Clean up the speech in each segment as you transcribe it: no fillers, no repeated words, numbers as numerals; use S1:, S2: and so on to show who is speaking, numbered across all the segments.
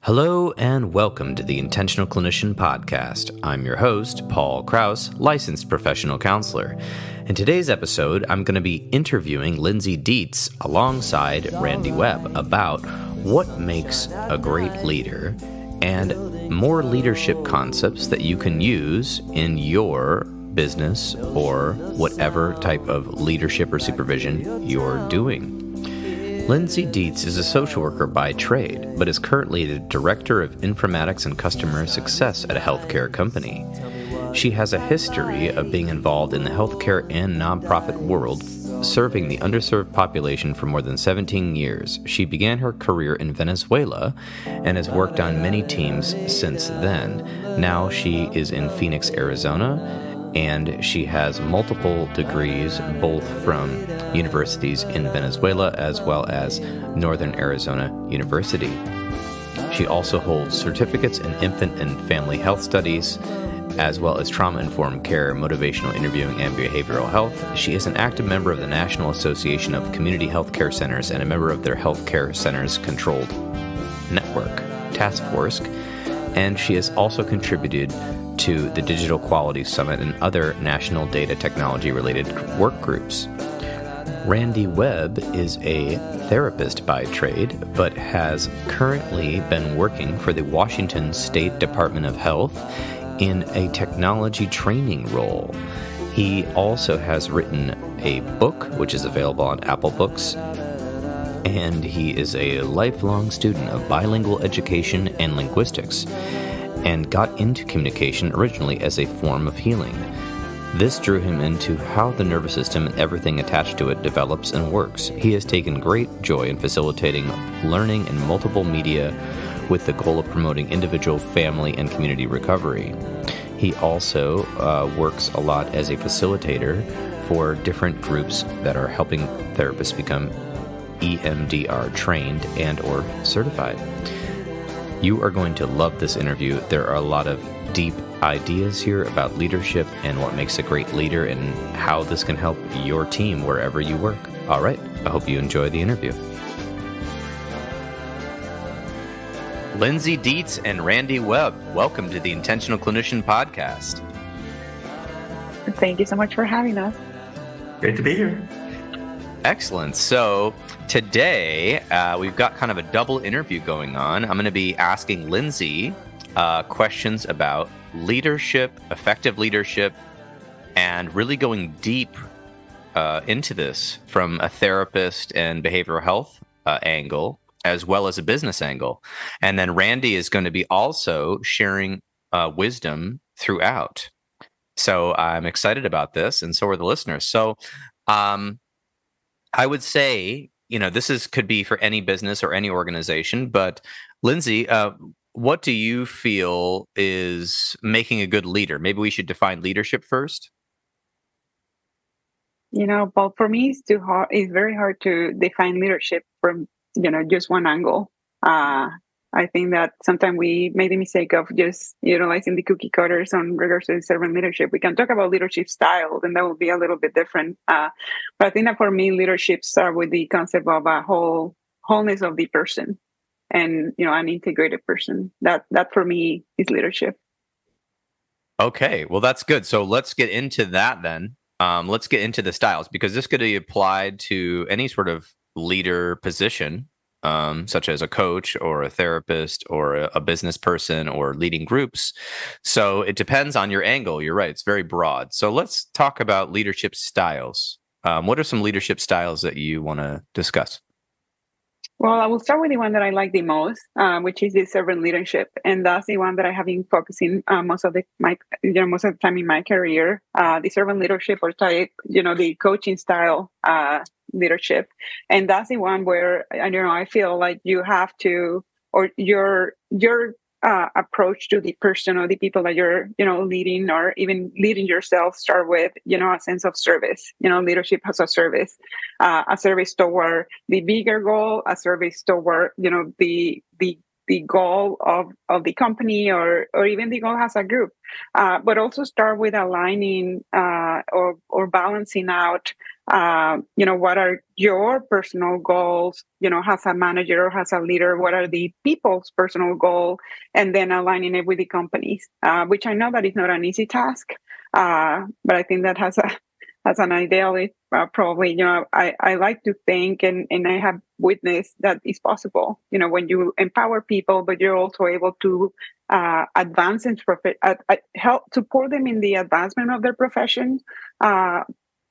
S1: Hello and welcome to the Intentional Clinician Podcast. I'm your host, Paul Krause, licensed professional counselor. In today's episode, I'm going to be interviewing Lindsay Dietz alongside Randy Webb about what makes a great leader and more leadership concepts that you can use in your business or whatever type of leadership or supervision you're doing. Lindsay Dietz is a social worker by trade, but is currently the Director of Informatics and Customer Success at a healthcare company. She has a history of being involved in the healthcare and nonprofit world, serving the underserved population for more than 17 years. She began her career in Venezuela and has worked on many teams since then. Now she is in Phoenix, Arizona, and she has multiple degrees, both from universities in Venezuela as well as Northern Arizona University. She also holds certificates in infant and family health studies, as well as trauma-informed care, motivational interviewing, and behavioral health. She is an active member of the National Association of Community Healthcare Centers and a member of their Healthcare Centers Controlled Network Task Force, and she has also contributed to the Digital Quality Summit and other national data technology-related work groups. Randy Webb is a therapist by trade, but has currently been working for the Washington State Department of Health in a technology training role. He also has written a book, which is available on Apple Books, and he is a lifelong student of bilingual education and linguistics, and got into communication originally as a form of healing. This drew him into how the nervous system and everything attached to it develops and works. He has taken great joy in facilitating learning in multiple media with the goal of promoting individual, family, and community recovery. He also works a lot as a facilitator for different groups that are helping therapists become EMDR trained and or certified. You are going to love this interview. There are a lot of deep ideas here about leadership and what makes a great leader and how this can help your team wherever you work. All right, I hope you enjoy the interview. Lindsay Dietz and Randy Webb, welcome to the Intentional Clinician Podcast.
S2: Thank you so much for having us.
S3: Great to be here.
S1: Excellent. So today we've got kind of a double interview going on. I'm going to be asking Lindsay questions about leadership, effective leadership, and really going deep into this from a therapist and behavioral health angle, as well as a business angle. And then Randy is going to be also sharing wisdom throughout. So I'm excited about this, and so are the listeners. So I would say, this could be for any business or any organization, but Lindsay, what do you feel is making a good leader? Maybe we should define leadership first.
S2: But for me, it's very hard to define leadership from, just one angle. I think that sometimes we made the mistake of just utilizing the cookie cutters on regards to servant leadership. We can talk about leadership style, and that will be a little bit different. But I think that for me, leadership starts with the concept of a wholeness of the person, and an integrated person. That for me is leadership.
S1: Okay, well that's good. So let's get into that then. Let's get into the styles, because this could be applied to any sort of leader position. Such as a coach or a therapist or a business person or leading groups. So it depends on your angle. You're right. It's very broad. So let's talk about leadership styles. What are some leadership styles that you want to discuss?
S2: Well, I will start with the one that I like the most, which is the servant leadership, and that's the one that I have been focusing most of the time in my career. The servant leadership, or the coaching style leadership, and that's the one where I feel like you have to, or your approach to the person or the people that you're leading, or even leading yourself, start with a sense of service. Leadership as a service toward the bigger goal, a service toward the goal of the company, or even the goal as a group, but also start with aligning or balancing out what are your personal goals, as a manager or as a leader, what are the people's personal goal, and then aligning it with the companies, which I know that is not an easy task. But I think that as an idealist, probably, I like to think, and I have witnessed that it's possible, when you empower people, but you're also able to advance and help support them in the advancement of their profession,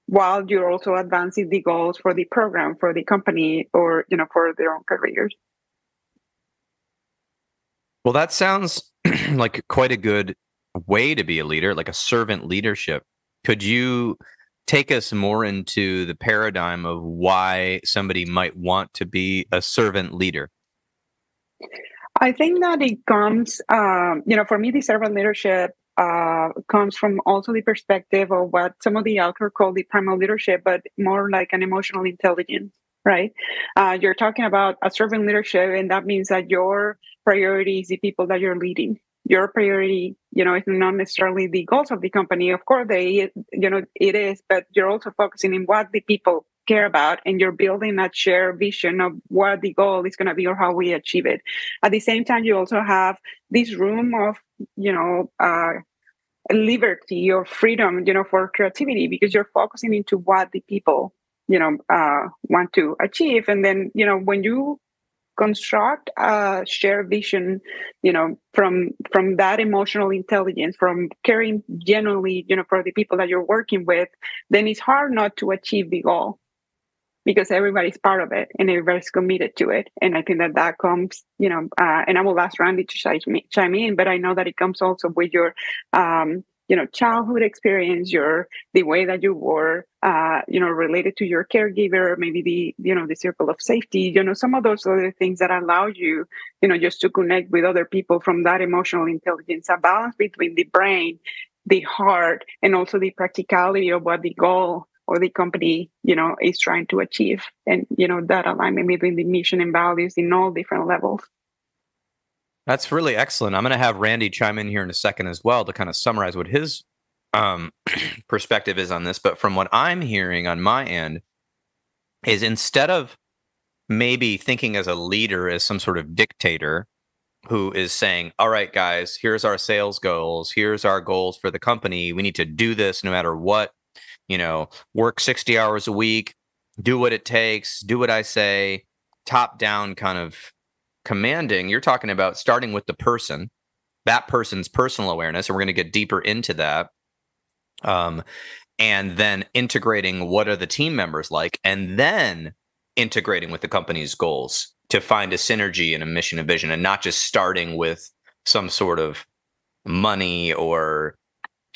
S2: while you're also advancing the goals for the program, for the company, or, for their own careers.
S1: Well, that sounds like quite a good way to be a leader, like a servant leadership. Could you take us more into the paradigm of why somebody might want to be a servant leader?
S2: I think that it comes, for me, the servant leadership comes from also the perspective of what some of the authors call the primal leadership, but more like an emotional intelligence, right? You're talking about a servant leadership, and that means that your priority is the people that you're leading. Your priority, is not necessarily the goals of the company. Of course, it is, but you're also focusing on what the people care about, and you're building that shared vision of what the goal is going to be or how we achieve it. At the same time, you also have this room of, liberty or freedom, for creativity, because you're focusing into what the people, want to achieve. And then, when you construct a shared vision, from that emotional intelligence, from caring genuinely, for the people that you're working with, then it's hard not to achieve the goal, because everybody's part of it and everybody's committed to it. And I think that comes, and I will ask Randy to chime in, but I know that it comes also with your, childhood experience, the way that you were, related to your caregiver, maybe the circle of safety, some of those other things that allow you, just to connect with other people from that emotional intelligence, a balance between the brain, the heart, and also the practicality of what the goal or the company, is trying to achieve. And, that alignment between the mission and values in all different levels.
S1: That's really excellent. I'm going to have Randy chime in here in a second as well to kind of summarize what his perspective is on this. But from what I'm hearing on my end is, instead of maybe thinking as a leader as some sort of dictator who is saying, all right, guys, here's our sales goals. Here's our goals for the company. We need to do this no matter what, work 60 hours a week, do what it takes, do what I say, top down kind of commanding. You're talking about starting with the person, that person's personal awareness, and we're going to get deeper into that. And then integrating what are the team members like, and then integrating with the company's goals to find a synergy and a mission and vision, and not just starting with some sort of money or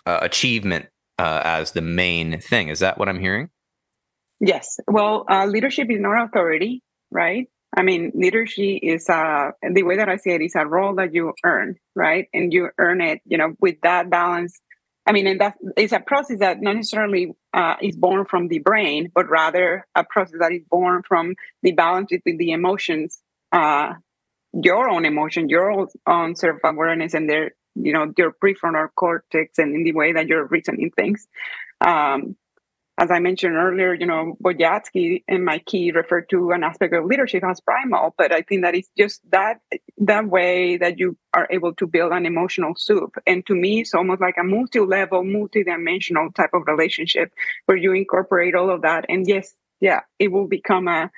S1: achievement as the main thing. Is that what I'm hearing?
S2: Yes. Well, leadership is not authority, right? I mean, leadership is the way that I see it is a role that you earn, right? And you earn it, with that balance. I mean, and that is a process that not necessarily is born from the brain, but rather a process that is born from the balance between the emotions, your own emotion, your own self-awareness, and your prefrontal cortex, and in the way that you're reasoning things. As I mentioned earlier, Boyatsky and Mikey referred to an aspect of leadership as primal, but I think that it's just that way that you are able to build an emotional soup. And to me, it's almost like a multi-level, multi-dimensional type of relationship where you incorporate all of that. And it will become a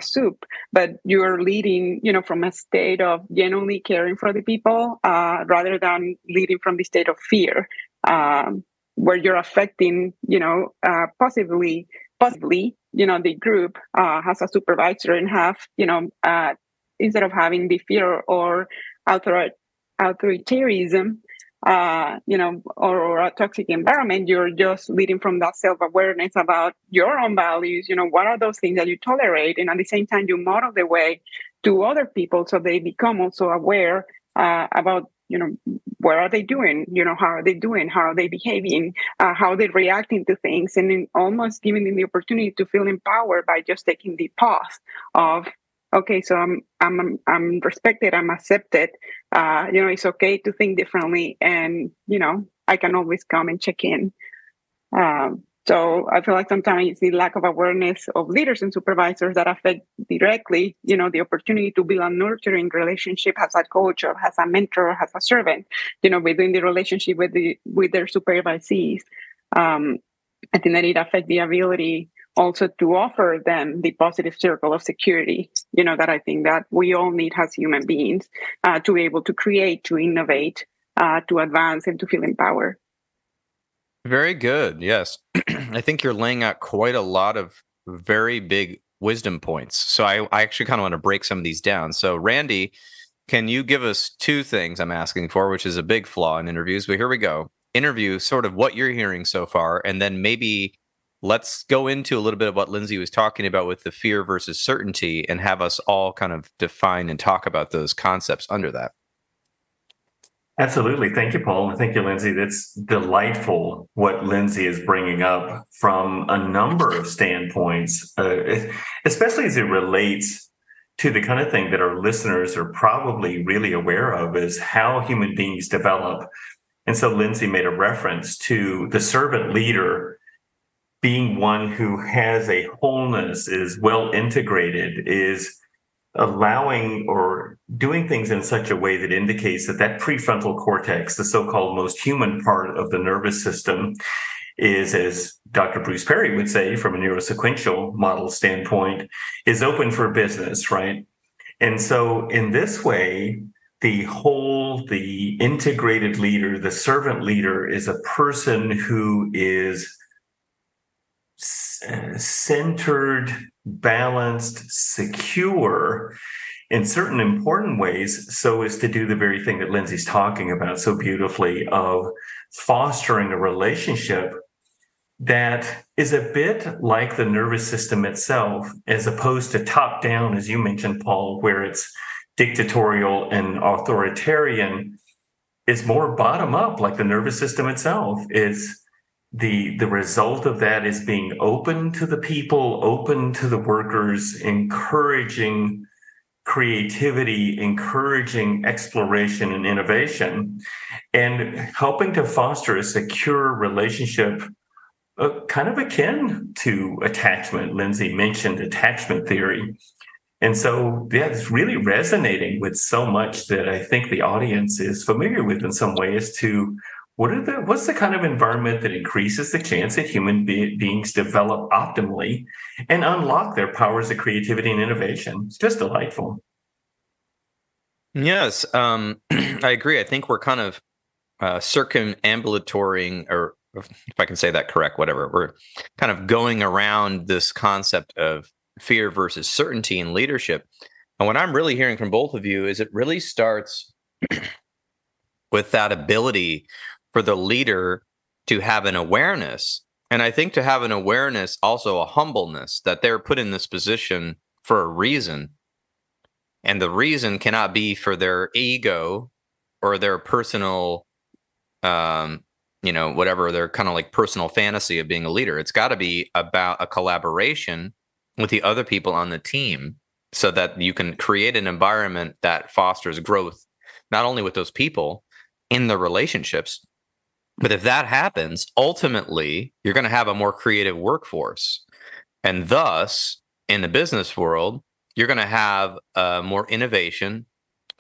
S2: soup, but you're leading, from a state of genuinely caring for the people, rather than leading from the state of fear. Where you're affecting, possibly, the group has a supervisor and have, instead of having the fear or authoritarianism, or a toxic environment, you're just leading from that self-awareness about your own values, what are those things that you tolerate, and at the same time, you model the way to other people so they become also aware about, what are they doing? How are they doing? How are they behaving? How are they reacting to things? And then almost giving them the opportunity to feel empowered by just taking the pause of, okay, so I'm respected, I'm accepted. It's okay to think differently, and I can always come and check in. So I feel like sometimes it's the lack of awareness of leaders and supervisors that affect directly, the opportunity to build a nurturing relationship as a coach or as a mentor or as a servant, within the relationship with their supervisees. I think that it affects the ability also to offer them the positive circle of security, that I think that we all need as human beings to be able to create, to innovate, to advance, and to feel empowered.
S1: Very good. Yes. I think you're laying out quite a lot of very big wisdom points. So I actually kind of want to break some of these down. So, Randy, can you give us two things I'm asking for, which is a big flaw in interviews? But here we go. Interview sort of what you're hearing so far, and then maybe let's go into a little bit of what Lindsay was talking about with the fear versus certainty and have us all kind of define and talk about those concepts under that.
S3: Absolutely. Thank you, Paul. And thank you, Lindsay. That's delightful what Lindsay is bringing up from a number of standpoints, especially as it relates to the kind of thing that our listeners are probably really aware of is how human beings develop. And so Lindsay made a reference to the servant leader being one who has a wholeness, is well integrated, is allowing or doing things in such a way that indicates that prefrontal cortex, the so-called most human part of the nervous system, is, as Dr. Bruce Perry would say, from a neurosequential model standpoint, is open for business, right? And so in this way, the integrated leader, the servant leader, is a person who is centered, balanced, secure in certain important ways, so as to do the very thing that Lindsay's talking about so beautifully, of fostering a relationship that is a bit like the nervous system itself, as opposed to top down, as you mentioned, Paul, where it's dictatorial and authoritarian. It's more bottom up, like the nervous system itself. It's the result of that is being open to the people, open to the workers, encouraging creativity, encouraging exploration and innovation, and helping to foster a secure relationship, kind of akin to attachment. Lindsay mentioned attachment theory. And so, it's really resonating with so much that I think the audience is familiar with in some way as to what's the kind of environment that increases the chance that human beings develop optimally and unlock their powers of creativity and innovation. It's just delightful.
S1: Yes, I agree. I think we're kind of circumambulatory, or if I can say that correct, whatever. We're kind of going around this concept of fear versus certainty in leadership. And what I'm really hearing from both of you is it really starts with that ability for the leader to have an awareness. And I think to have an awareness, also a humbleness, that they're put in this position for a reason. And the reason cannot be for their ego or their personal, whatever, their kind of like personal fantasy of being a leader. It's got to be about a collaboration with the other people on the team so that you can create an environment that fosters growth, not only with those people in the relationships, but if that happens, ultimately, you're going to have a more creative workforce. And thus, in the business world, you're going to have more innovation,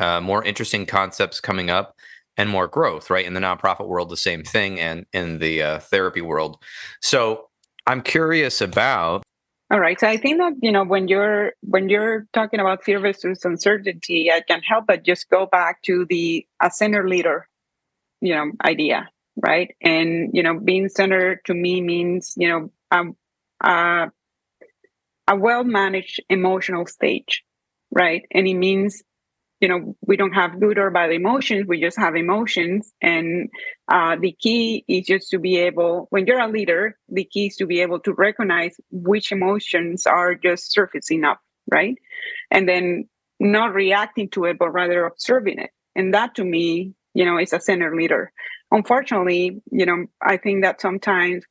S1: more interesting concepts coming up, and more growth, right? In the nonprofit world, the same thing, and in the therapy world. So I'm curious about.
S2: All right. So I think that, when you're talking about fear versus uncertainty, I can't help but just go back to the center leader, idea. Right. And, being centered to me means, a well-managed emotional stage. Right. And it means, we don't have good or bad emotions. We just have emotions. And the key is just to be able, when you're a leader, the key is to be able to recognize which emotions are just surfacing up. Right. And then not reacting to it, but rather observing it. And that to me, is a center leader. Unfortunately, I think that sometimes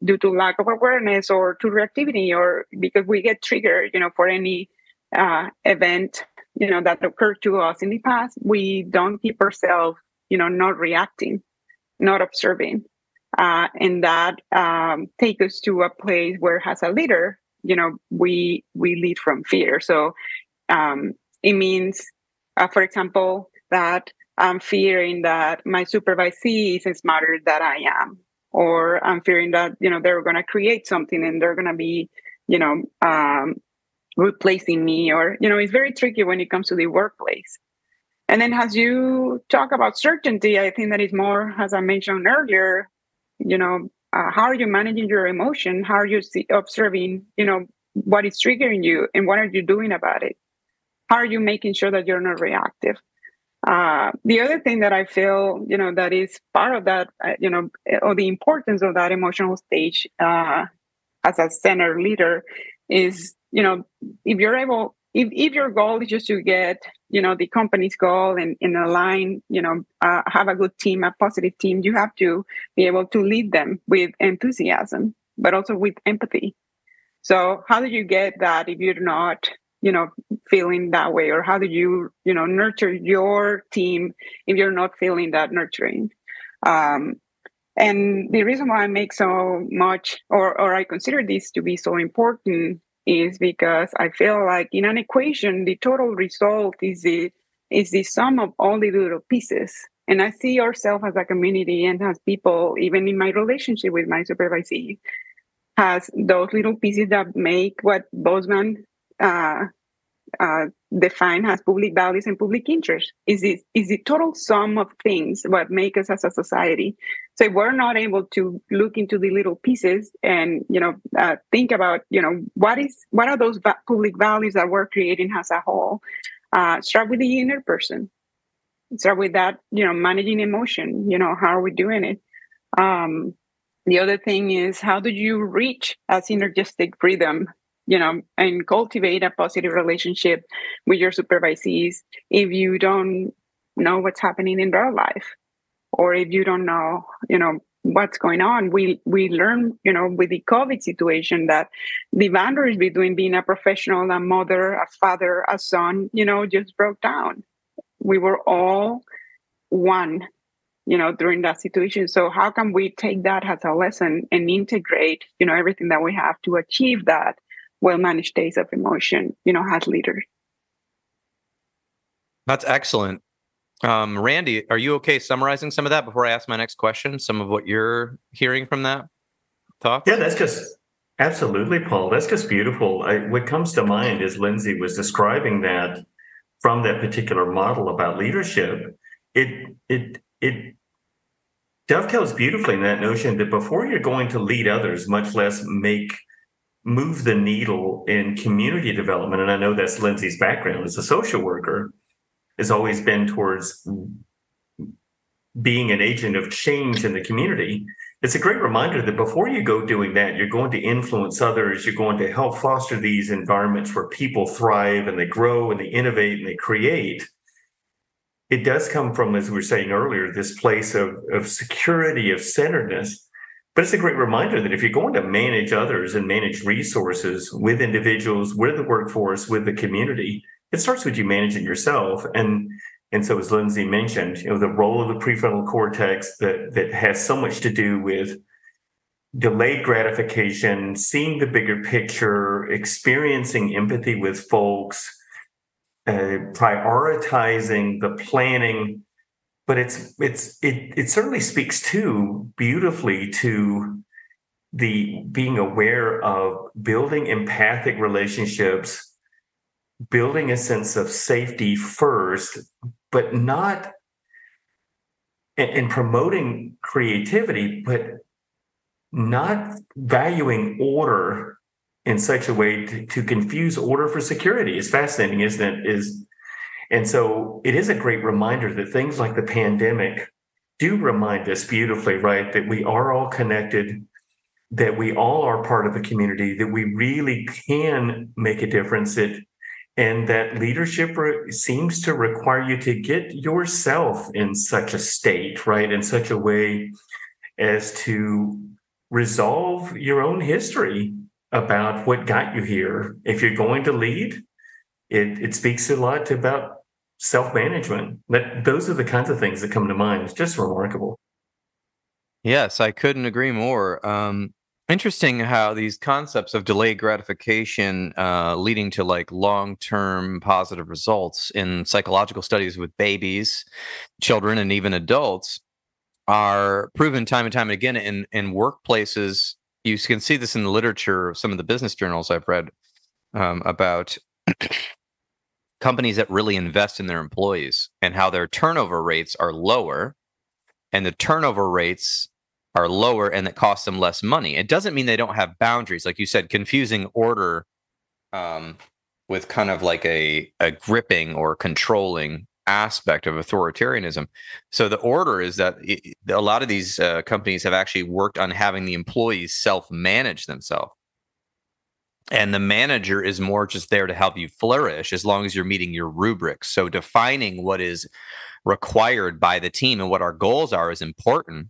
S2: due to lack of awareness or to reactivity, or because we get triggered, for any event, that occurred to us in the past, we don't keep ourselves, not reacting, not observing. and that take us to a place where, as a leader, we lead from fear. So it means, for example, that I'm fearing that my supervisee isn't smarter than I am, or I'm fearing that they're going to create something and they're going to be replacing me, or it's very tricky when it comes to the workplace. And then as you talk about certainty, I think that is more, as I mentioned earlier, how are you managing your emotion? How are you observing, what is triggering you and what are you doing about it? How are you making sure that you're not reactive? The other thing that I feel, that is part of that, or the importance of that emotional stage as a center leader is, if you're able, if your goal is just to get, the company's goal and align, have a good team, a positive team, you have to be able to lead them with enthusiasm, but also with empathy. So how do you get that if you're not, feeling that way? Or how do you, nurture your team if you're not feeling that nurturing? And the reason why I make so much, or I consider this to be so important, is because I feel like in an equation, the total result is the sum of all the little pieces. And I see ourselves as a community and as people, even in my relationship with my supervisee, has those little pieces that make what Boseman define as public values and public interest. Is the total sum of things what make us as a society. So if we're not able to look into the little pieces and think about what are those public values that we're creating as a whole. Start with the inner person. Start with that, managing emotion. How are we doing it? The other thing is, how do you reach a synergistic freedom, and cultivate a positive relationship with your supervisees if you don't know what's happening in their life, or if you don't know, what's going on. We learn, with the COVID situation, that the boundaries between being a professional, a mother, a father, a son, just broke down. We were all one, during that situation. So how can we take that as a lesson and integrate, everything that we have to achieve that well-managed states of emotion, as leaders?
S1: That's excellent. Randy, are you okay summarizing some of that before I ask my next question? Some of what you're hearing from that thoughts?
S3: Yeah, that's just absolutely, Paul. That's just beautiful. What comes to mind is Lindsay was describing that from that particular model about leadership. It dovetails beautifully in that notion that before you're going to lead others, much less move the needle in community development, and I know that's Lindsay's background as a social worker, has always been towards being an agent of change in the community. It's a great reminder that before you go doing that, you're going to influence others, you're going to help foster these environments where people thrive and they grow and they innovate and they create. It does come from, as we were saying earlier, this place of security, of centeredness. But it's a great reminder that if you're going to manage others and manage resources with individuals, with the workforce, with the community, it starts with you managing yourself. And so, as Lindsay mentioned, the role of the prefrontal cortex that has so much to do with delayed gratification, seeing the bigger picture, experiencing empathy with folks, prioritizing the planning, but it certainly speaks too beautifully to the being aware of building empathic relationships, building a sense of safety first, but not and promoting creativity, but not valuing order in such a way to confuse order for security. Is fascinating, isn't it? And so it is a great reminder that things like the pandemic do remind us beautifully, right, that we are all connected, that we all are part of a community, that we really can make a difference, and that leadership seems to require you to get yourself in such a state, right, in such a way as to resolve your own history about what got you here. If you're going to lead, it speaks a lot about self-management. Those are the kinds of things that come to mind. It's just remarkable.
S1: Yes, I couldn't agree more. Interesting how these concepts of delayed gratification leading to like long-term positive results in psychological studies with babies, children, and even adults are proven time and time again in workplaces. You can see this in the literature, some of the business journals I've read about companies that really invest in their employees and how their turnover rates are lower, and the turnover rates are lower and it costs them less money. It doesn't mean they don't have boundaries. Like you said, confusing order with kind of like a gripping or controlling aspect of authoritarianism. So the order is that a lot of these companies have actually worked on having the employees self-manage themselves. And the manager is more just there to help you flourish as long as you're meeting your rubrics. So defining what is required by the team and what our goals are is important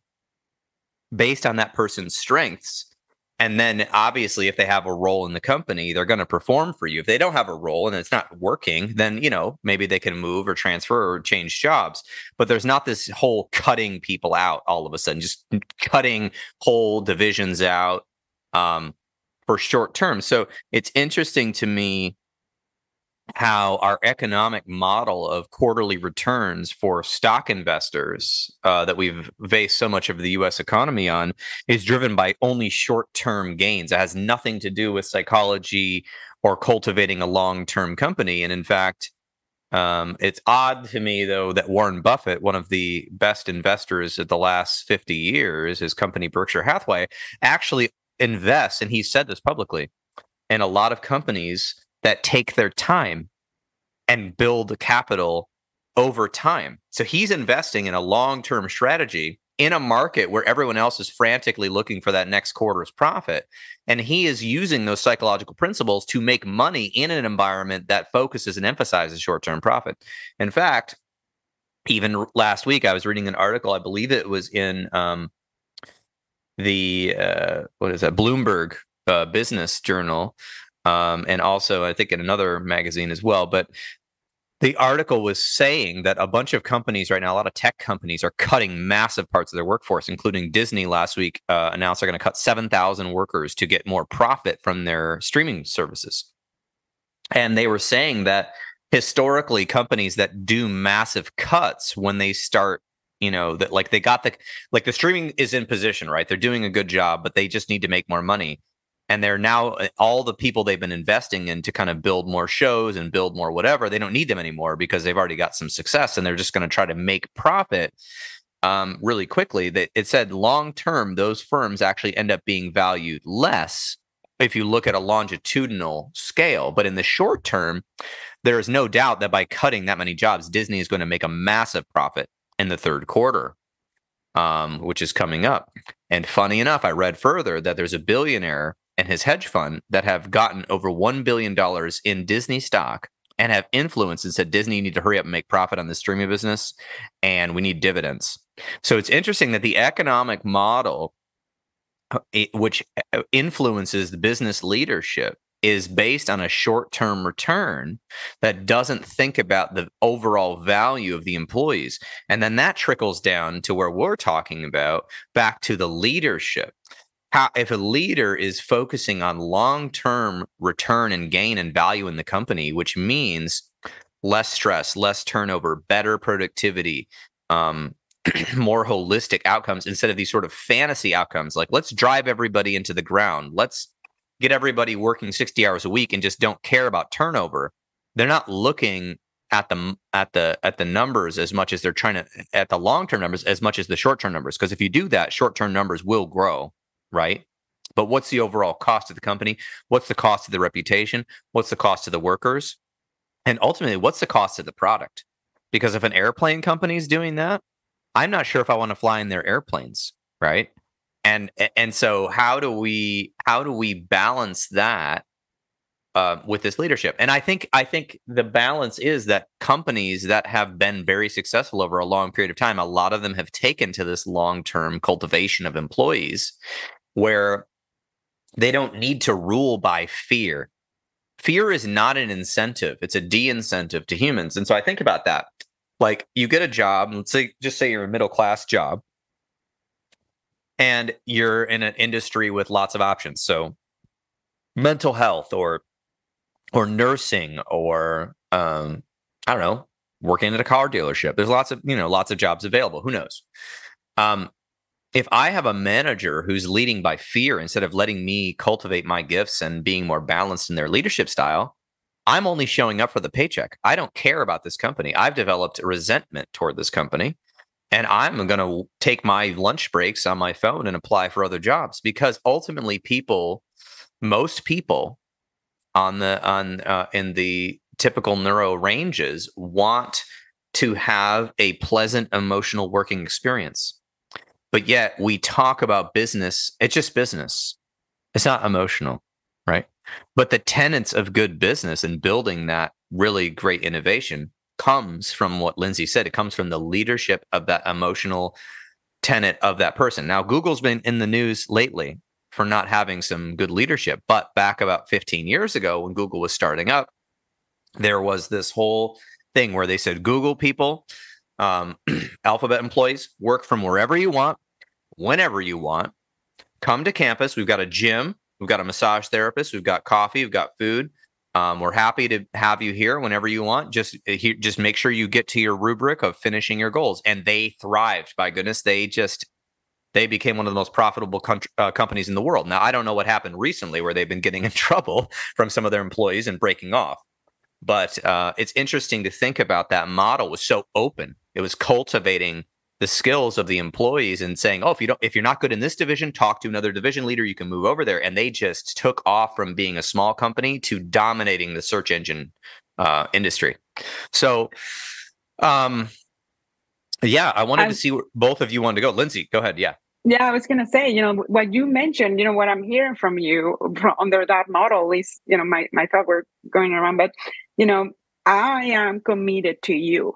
S1: based on that person's strengths. And then obviously, if they have a role in the company, they're going to perform for you. If they don't have a role and it's not working, then, maybe they can move or transfer or change jobs. But there's not this whole cutting people out all of a sudden, just cutting whole divisions out for short term. So it's interesting to me how our economic model of quarterly returns for stock investors that we've based so much of the U.S. economy on is driven by only short-term gains. It has nothing to do with psychology or cultivating a long-term company. And in fact, it's odd to me, though, that Warren Buffett, one of the best investors of the last 50 years, his company Berkshire Hathaway, actually invests, and he said this publicly, in a lot of companies that take their time and build capital over time. So he's investing in a long-term strategy in a market where everyone else is frantically looking for that next quarter's profit. And he is using those psychological principles to make money in an environment that focuses and emphasizes short-term profit. In fact, even last week, I was reading an article, I believe it was in Bloomberg Business Journal, and also I think in another magazine as well. But the article was saying that a bunch of companies right now, a lot of tech companies, are cutting massive parts of their workforce, including Disney last week announced they're going to cut 7,000 workers to get more profit from their streaming services. And they were saying that historically companies that do massive cuts when they start, that like they got the streaming is in position, right? They're doing a good job, but they just need to make more money. And they're now, all the people they've been investing in to kind of build more shows and build more whatever, they don't need them anymore because they've already got some success and they're just going to try to make profit really quickly. It said long term, those firms actually end up being valued less if you look at a longitudinal scale. But in the short term, there is no doubt that by cutting that many jobs, Disney is going to make a massive profit in the third quarter, which is coming up. And funny enough, I read further that there's a billionaire and his hedge fund that have gotten over $1 billion in Disney stock and have influenced and said, Disney, you need to hurry up and make profit on the streaming business, and we need dividends. So it's interesting that the economic model, which influences the business leadership, is based on a short-term return that doesn't think about the overall value of the employees. And then that trickles down to where we're talking about, back to the leadership. How, if a leader is focusing on long-term return and gain and value in the company, which means less stress, less turnover, better productivity, more holistic outcomes instead of these sort of fantasy outcomes, like let's drive everybody into the ground, let's get everybody working 60 hours a week and just don't care about turnover. They're not looking at the numbers as much as they're trying to at the long-term numbers as much as the short-term numbers. Because if you do that, short-term numbers will grow. Right? But what's the overall cost of the company? What's the cost of the reputation? What's the cost of the workers? And ultimately, what's the cost of the product? Because if an airplane company is doing that, I'm not sure if I want to fly in their airplanes, right? And so how do we balance that with this leadership? And I think the balance is that companies that have been very successful over a long period of time, a lot of them have taken to this long-term cultivation of employees, where they don't need to rule by fear. Fear is not an incentive. It's a de-incentive to humans. And so I think about that. Like, you get a job, let's say, just say you're a middle-class job, and you're in an industry with lots of options. So mental health or nursing or I don't know, working at a car dealership. There's lots of jobs available. Who knows? If I have a manager who's leading by fear instead of letting me cultivate my gifts and being more balanced in their leadership style, I'm only showing up for the paycheck. I don't care about this company. I've developed resentment toward this company, and I'm going to take my lunch breaks on my phone and apply for other jobs, because ultimately most people in the typical neuro ranges want to have a pleasant emotional working experience. But yet we talk about business. It's just business. It's not emotional, right? But the tenets of good business and building that really great innovation comes from what Lindsay said. It comes from the leadership of that emotional tenet of that person. Now, Google's been in the news lately for not having some good leadership. But back about 15 years ago, when Google was starting up, there was this whole thing where they said, Google people, Alphabet employees, work from wherever you want, whenever you want. Come to campus. We've got a gym. We've got a massage therapist. We've got coffee. We've got food. We're happy to have you here whenever you want. Just make sure you get to your rubric of finishing your goals. And they thrived. By goodness, they became one of the most profitable companies in the world. Now, I don't know what happened recently where they've been getting in trouble from some of their employees and breaking off. But it's interesting to think about that model was so open. It was cultivating the skills of the employees and saying, oh, if you're not good in this division, talk to another division leader. You can move over there. And they just took off from being a small company to dominating the search engine industry. So, yeah, I wanted to see where both of you wanted to go. Lindsay, go ahead. Yeah.
S2: Yeah, I was going to say, what you mentioned, what I'm hearing from you under that model is, my thought were going around, but, I am committed to you,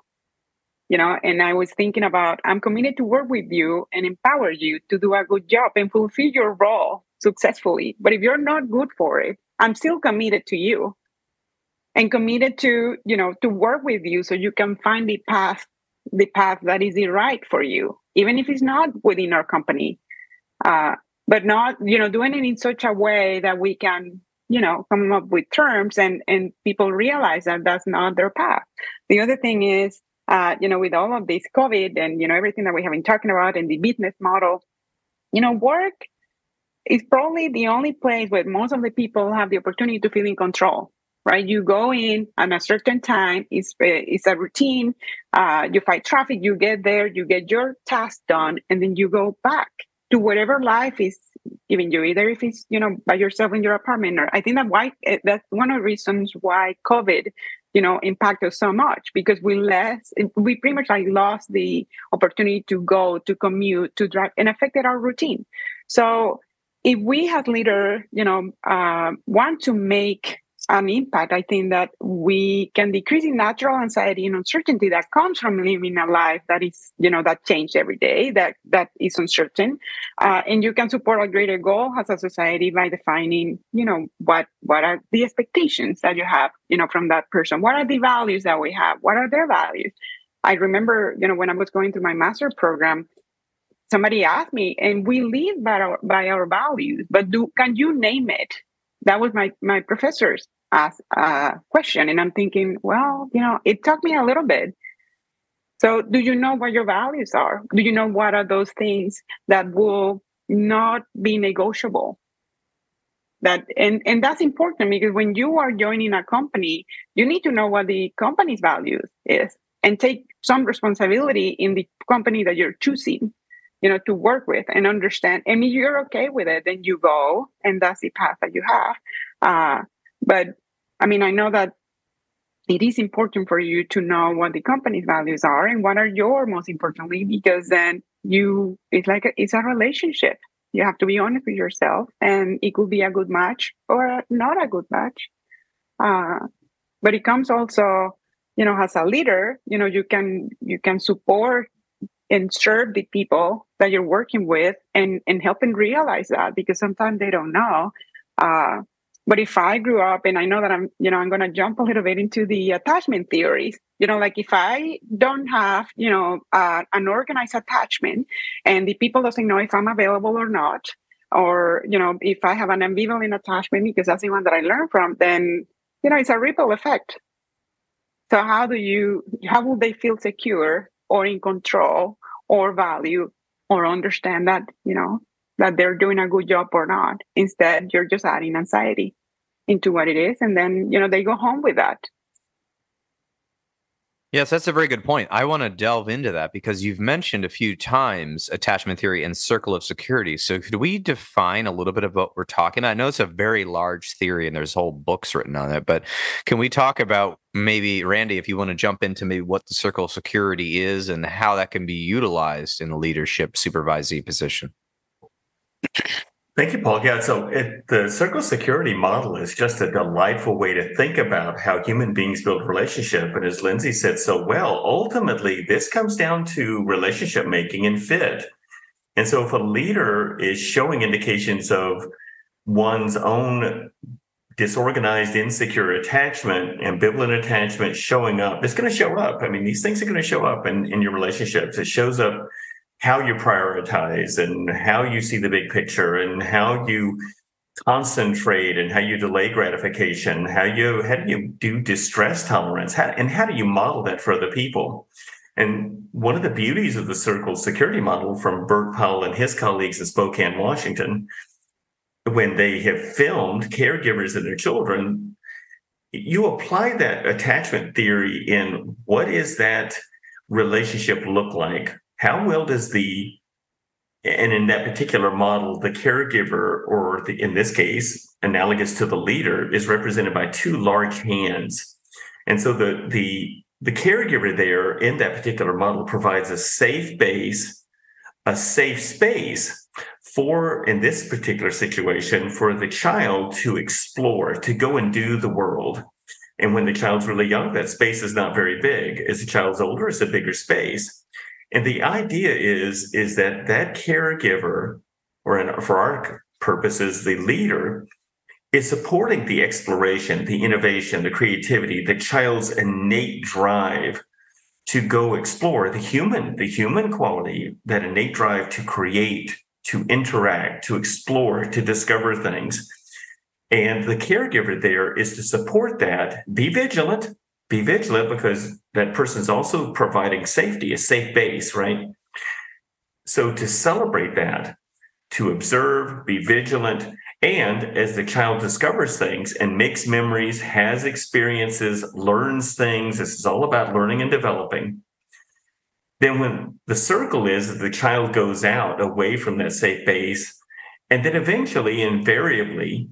S2: and I was thinking about, I'm committed to work with you and empower you to do a good job and fulfill your role successfully. But if you're not good for it, I'm still committed to you and committed to, to work with you so you can find the path that is right for you, even if it's not within our company, but not, doing it in such a way that we can, come up with terms and people realize that that's not their path. The other thing is, with all of this COVID and, everything that we have been talking about and the business model, work is probably the only place where most of the people have the opportunity to feel in control. Right, you go in at a certain time. It's a routine. You fight traffic. You get there. You get your task done, and then you go back to whatever life is giving you. Either if it's by yourself in your apartment, or I think that's one of the reasons why COVID impacted us so much, because we pretty much lost the opportunity to go, to commute, to drive, and affected our routine. So if we as leaders, want to make an impact, I think that we can decrease the natural anxiety and uncertainty that comes from living a life that is, that changes every day, that is uncertain. And you can support a greater goal as a society by defining, what are the expectations that you have, from that person? What are the values that we have? What are their values? I remember, when I was going through my master's program, somebody asked me, and we live by our values, but can you name it? That was my professor's question. And I'm thinking, well, it took me a little bit. So do you know what your values are? Do you know what are those things that will not be negotiable? And that's important, because when you are joining a company, you need to know what the company's values is and take some responsibility in the company that you're choosing, to work with and understand. And if you're okay with it, then you go, and that's the path that you have. But I mean, I know that it is important for you to know what the company's values are and what are your most importantly, because then it's a relationship. You have to be honest with yourself, and it could be a good match or not a good match. But it comes also, as a leader, you can support and serve the people that you're working with and help them realize that, because sometimes they don't know. But But if I grew up, and I know that I'm going to jump a little bit into the attachment theories, like if I don't have, an organized attachment and the people doesn't know if I'm available or not, or, if I have an ambivalent attachment because that's the one that I learned from, then, it's a ripple effect. So how will they feel secure or in control or value or understand that, that they're doing a good job or not? Instead, you're just adding anxiety into what it is. And then, they go home with that.
S1: Yes, that's a very good point. I want to delve into that because you've mentioned a few times attachment theory and circle of security. So could we define a little bit of what we're talking about? I know it's a very large theory and there's whole books written on it, but can we talk about maybe, Randy, if you want to jump into maybe what the circle of security is and how that can be utilized in a leadership supervisory position?
S3: Thank you, Paul. Yeah, so the circle security model is just a delightful way to think about how human beings build relationship. And as Lindsay said so well, ultimately, this comes down to relationship making and fit. And so if a leader is showing indications of one's own disorganized, insecure attachment, ambivalent attachment showing up, it's going to show up. I mean, these things are going to show up in your relationships. It shows up how you prioritize and how you see the big picture and how you concentrate and how you delay gratification, how do you do distress tolerance, and how do you model that for other people? And one of the beauties of the circle security model from Bert Powell and his colleagues in Spokane, Washington, when they have filmed caregivers and their children, you apply that attachment theory in what is that relationship look like? How well does and in that particular model, the caregiver, or in this case, analogous to the leader, is represented by two large hands. And so the caregiver there in that particular model provides a safe base, a safe space for, in this particular situation, for the child to explore, to go and do the world. And when the child's really young, that space is not very big. As the child's older, it's a bigger space. And the idea is that caregiver, or for our purposes, the leader, is supporting the exploration, the innovation, the creativity, the child's innate drive to go explore, the human quality, that innate drive to create, to interact, to explore, to discover things. And the caregiver there is to support that. Be vigilant because that person's also providing safety, a safe base, right? So to celebrate that, to observe, be vigilant, and as the child discovers things and makes memories, has experiences, learns things, this is all about learning and developing. Then when the circle is the child goes out away from that safe base, and then eventually, invariably,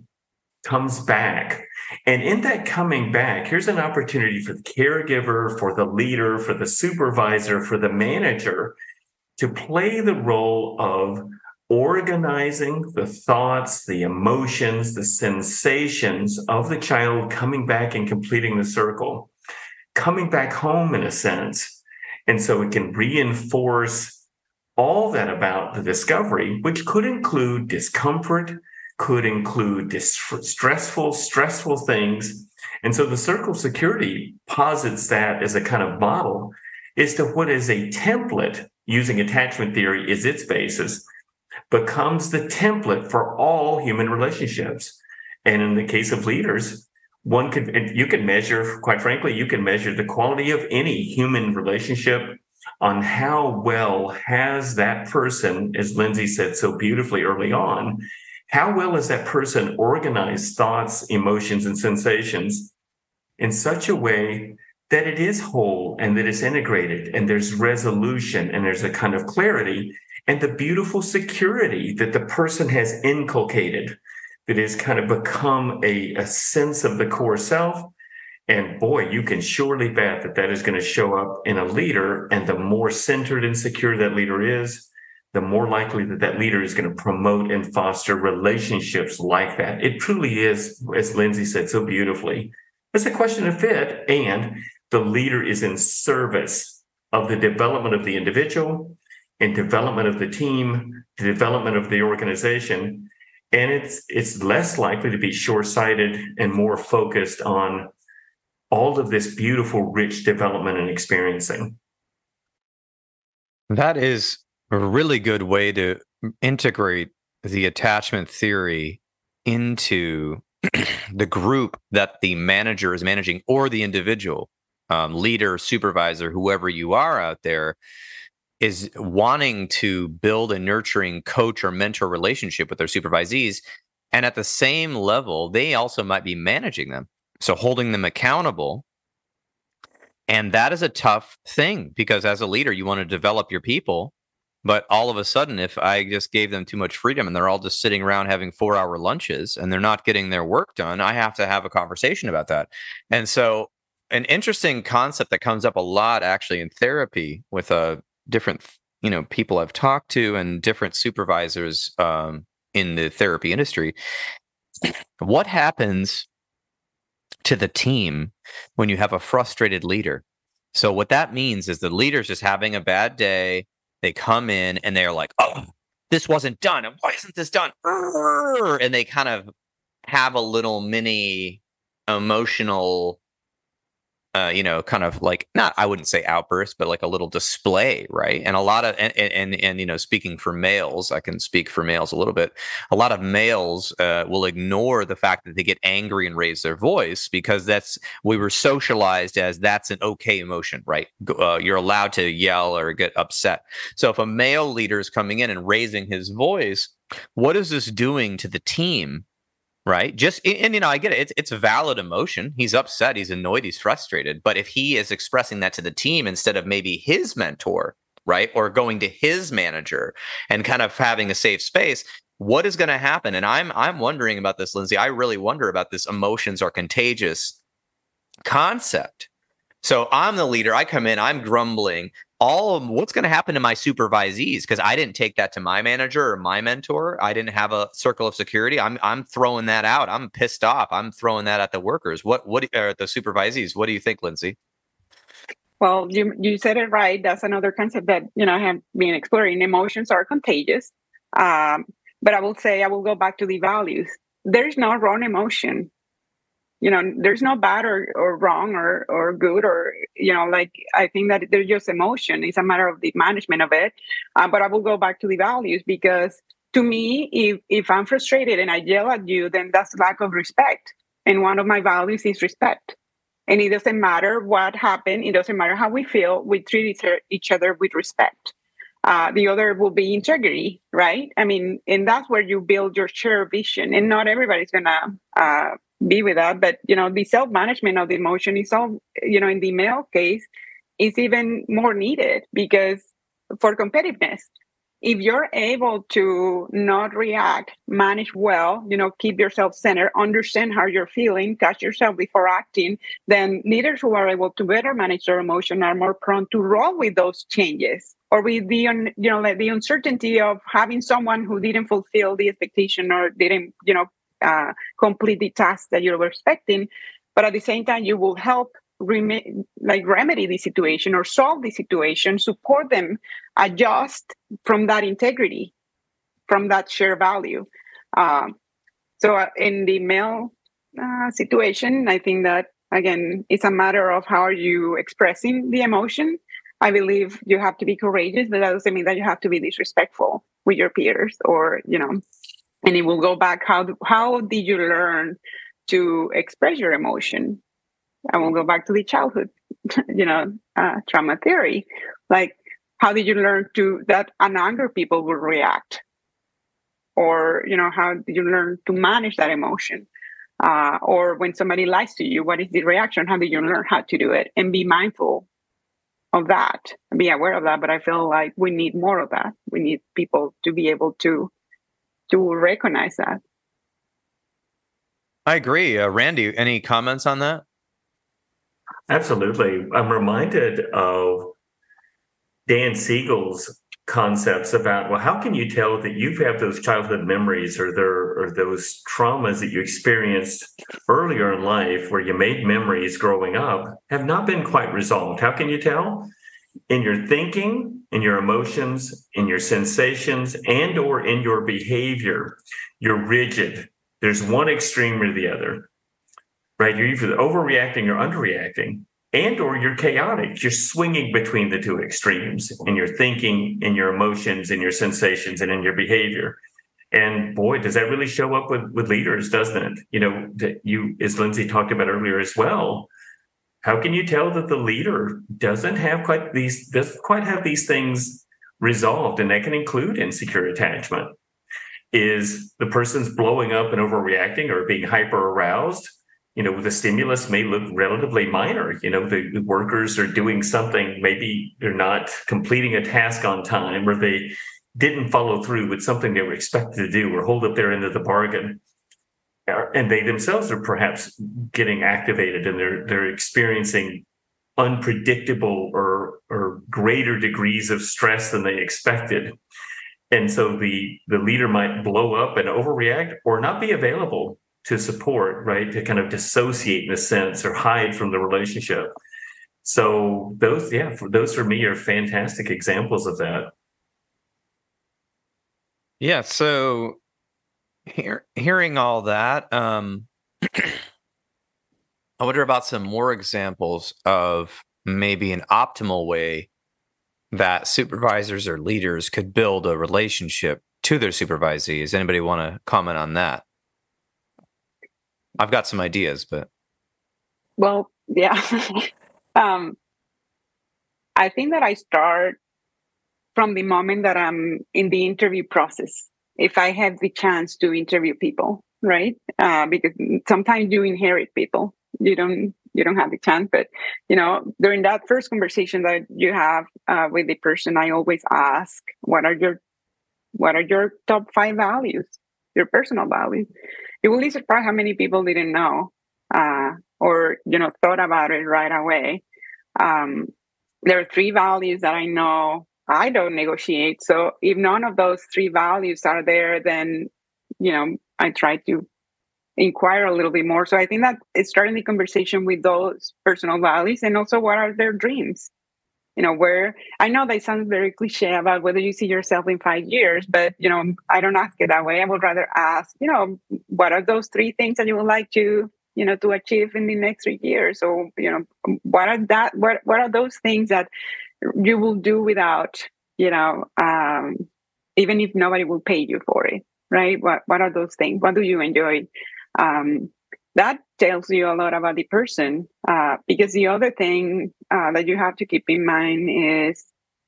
S3: comes back. And in that coming back, here's an opportunity for the caregiver, for the leader, for the supervisor, for the manager to play the role of organizing the thoughts, the emotions, the sensations of the child coming back and completing the circle, coming back home in a sense. And so it can reinforce all that about the discovery, which could include discomfort, could include stressful things. And so the circle of security posits that as a kind of model as to what is a template, using attachment theory as its basis, becomes the template for all human relationships. And in the case of leaders, you can measure, quite frankly, you can measure the quality of any human relationship on how well has that person, as Lindsay said so beautifully early on, how well has that person organized thoughts, emotions, and sensations in such a way that it is whole and that it's integrated and there's resolution and there's a kind of clarity and the beautiful security that the person has inculcated, that has kind of become a sense of the core self. And boy, you can surely bet that is going to show up in a leader. And the more centered and secure that leader is, the more likely that leader is going to promote and foster relationships like that. It truly is, as Lindsay said so beautifully, it's a question of fit, and the leader is in service of the development of the individual and development of the team, the development of the organization. And it's less likely to be short-sighted and more focused on all of this beautiful, rich development and experiencing.
S1: That is a really good way to integrate the attachment theory into the group that the manager is managing, or the individual, leader, supervisor, whoever you are out there, is wanting to build a nurturing coach or mentor relationship with their supervisees. And at the same level, they also might be managing them. So holding them accountable. And that is a tough thing, because as a leader, you want to develop your people. But all of a sudden, if I just gave them too much freedom and they're all just sitting around having 4-hour lunches and they're not getting their work done, I have to have a conversation about that. And so an interesting concept that comes up a lot actually in therapy with different people I've talked to and different supervisors in the therapy industry. What happens to the team when you have a frustrated leader? So what that means is the leader's just having a bad day. They come in and they're like, oh, this wasn't done. And why isn't this done? And they kind of have a little mini emotional, kind of like, not, I wouldn't say outburst, but like a little display, right? And a lot of, and speaking for males, I can speak for males a little bit. A lot of males will ignore the fact that they get angry and raise their voice, because we were socialized as that's an okay emotion, right? You're allowed to yell or get upset. So if a male leader is coming in and raising his voice, what is this doing to the team? Right. I get it. It's a valid emotion. He's upset. He's annoyed. He's frustrated. But if he is expressing that to the team instead of maybe his mentor, right, or going to his manager and kind of having a safe space, what is going to happen? And I'm wondering about this, Lindsay. I really wonder about this emotions are contagious concept. So I'm the leader. I come in, I'm grumbling. All of what's going to happen to my supervisees, because I didn't take that to my manager or my mentor. I didn't have a circle of security. I'm throwing that out. I'm pissed off. I'm throwing that at the workers. What are the supervisees? What do you think, Lindsay?
S2: Well, you said it right. That's another concept that I have been exploring. Emotions are contagious, but I will go back to the values. There's no wrong emotion. There's no bad or wrong or good or, I think that there's just emotion. It's a matter of the management of it. But I will go back to the values, because to me, if I'm frustrated and I yell at you, then that's lack of respect. And one of my values is respect. And it doesn't matter what happened. It doesn't matter how we feel. We treat each other with respect. The other will be integrity, right? I mean, and that's where you build your shared vision. And not everybody's going to be with that, but the self-management of the emotion is all, in the male case, is even more needed, because for competitiveness, if you're able to not react, manage well, keep yourself centered, understand how you're feeling, catch yourself before acting, then leaders who are able to better manage their emotion are more prone to roll with those changes, or with the the uncertainty of having someone who didn't fulfill the expectation or didn't complete the task that you were expecting. But at the same time, you will help remedy the situation or solve the situation, support them, adjust from that integrity, from that shared value. So in the male situation, I think that, again, it's a matter of how are you expressing the emotion. I believe you have to be courageous, but that doesn't mean that you have to be disrespectful with your peers, or, and it will go back. How did you learn to express your emotion? I will go back to the childhood, trauma theory. Like, how did you learn that an angry people will react? Or, how did you learn to manage that emotion? Or when somebody lies to you, what is the reaction? How did you learn how to do it? And be mindful of that, and be aware of that. But I feel like we need more of that. We need people to be able to recognize that.
S1: I agree. Randy, any comments on that?
S3: Absolutely. I'm reminded of Dan Siegel's concepts about, well, how can you tell that you've had those childhood memories or those traumas that you experienced earlier in life where you made memories growing up have not been quite resolved? How can you tell? In your thinking, in your emotions, in your sensations, and or in your behavior, you're rigid. There's one extreme or the other, right? You're either overreacting or underreacting, and or you're chaotic. You're swinging between the two extremes in your thinking, in your emotions, in your sensations, and in your behavior. And boy, does that really show up with leaders, doesn't it? That you, as Lindsay talked about earlier as well, how can you tell that the leader doesn't quite have these things resolved? And that can include insecure attachment. Is the person's blowing up and overreacting or being hyper aroused? The stimulus may look relatively minor. The workers are doing something, maybe they're not completing a task on time, or they didn't follow through with something they were expected to do or hold up their end of the bargain. And they themselves are perhaps getting activated, and they're experiencing unpredictable or greater degrees of stress than they expected. And so the leader might blow up and overreact or not be available to support, right? To kind of dissociate in a sense or hide from the relationship. So those for me are fantastic examples of that.
S1: Yeah. So hearing all that, I wonder about some more examples of maybe an optimal way that supervisors or leaders could build a relationship to their supervisees. Anybody want to comment on that? I've got some ideas, but.
S2: Well, yeah. I think that I start from the moment that I'm in the interview process. If I have the chance to interview people, right? Because sometimes you inherit people. You don't have the chance, but during that first conversation that you have with the person, I always ask, what are your top 5 values, your personal values? You will be surprised how many people didn't know or thought about it right away. There are 3 values that I know I don't negotiate. So if none of those 3 values are there, then I try to inquire a little bit more. So I think that it's starting the conversation with those personal values, and also what are their dreams. Where I know that sounds very cliche about whether you see yourself in 5 years, but I don't ask it that way. I would rather ask, what are those 3 things that you would like to to achieve in the next 3 years? So what are those things that you will do without even if nobody will pay you for it, right? What are those things? What do you enjoy? That tells you a lot about the person, because the other thing that you have to keep in mind is,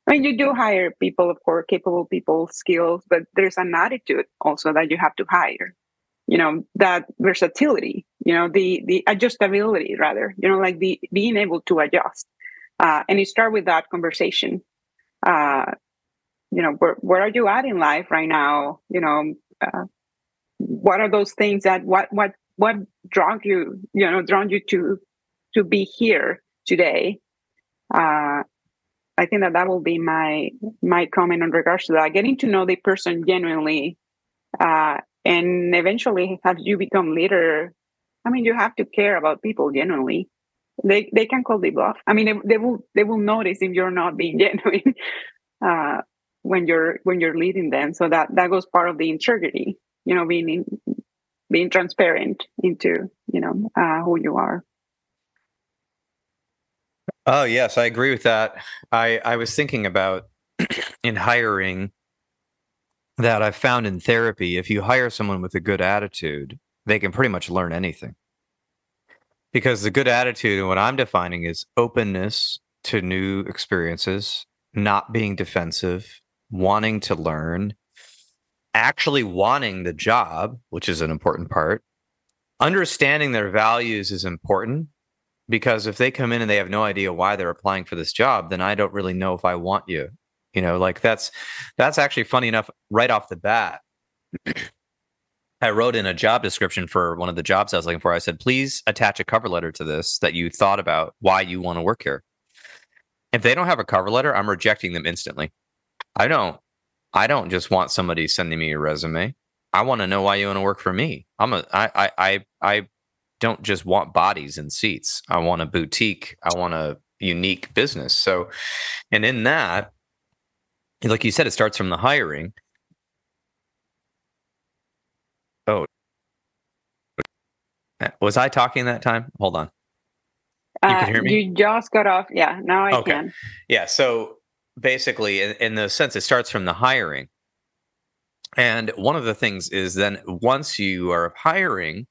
S2: you do hire people, of course, capable people, skills, but there's an attitude also that you have to hire. That versatility, the adjustability, rather, like the being able to adjust. And you start with that conversation. Where are you at in life right now? What are those things that what drawn you to be here today? I think that will be my comment in regards to that. Getting to know the person genuinely, and eventually, as you become leader, you have to care about people genuinely. They can call the bluff. They will notice if you're not being genuine when you're leading them. So that goes part of the integrity. Being transparent into who you are.
S1: Oh yes, I agree with that. I was thinking about in hiring that I've found in therapy, if you hire someone with a good attitude, they can pretty much learn anything. Because the good attitude, and what I'm defining, is openness to new experiences, not being defensive, wanting to learn, actually wanting the job, which is an important part. Understanding their values is important, because if they come in and they have no idea why they're applying for this job, then I don't really know if I want you. That's actually funny enough right off the bat. I wrote in a job description for one of the jobs I was looking for. I said, please attach a cover letter to this that you thought about why you want to work here. If they don't have a cover letter, I'm rejecting them instantly. I don't just want somebody sending me a resume. I want to know why you want to work for me. I don't just want bodies and seats. I want a boutique. I want a unique business. So, and in that, like you said, it starts from the hiring. Oh, was I talking that time? Hold on. You can hear me?
S2: You just got off. Yeah, now I can.
S1: Yeah. So basically, in the sense, it starts from the hiring. And one of the things is then once you are hiring,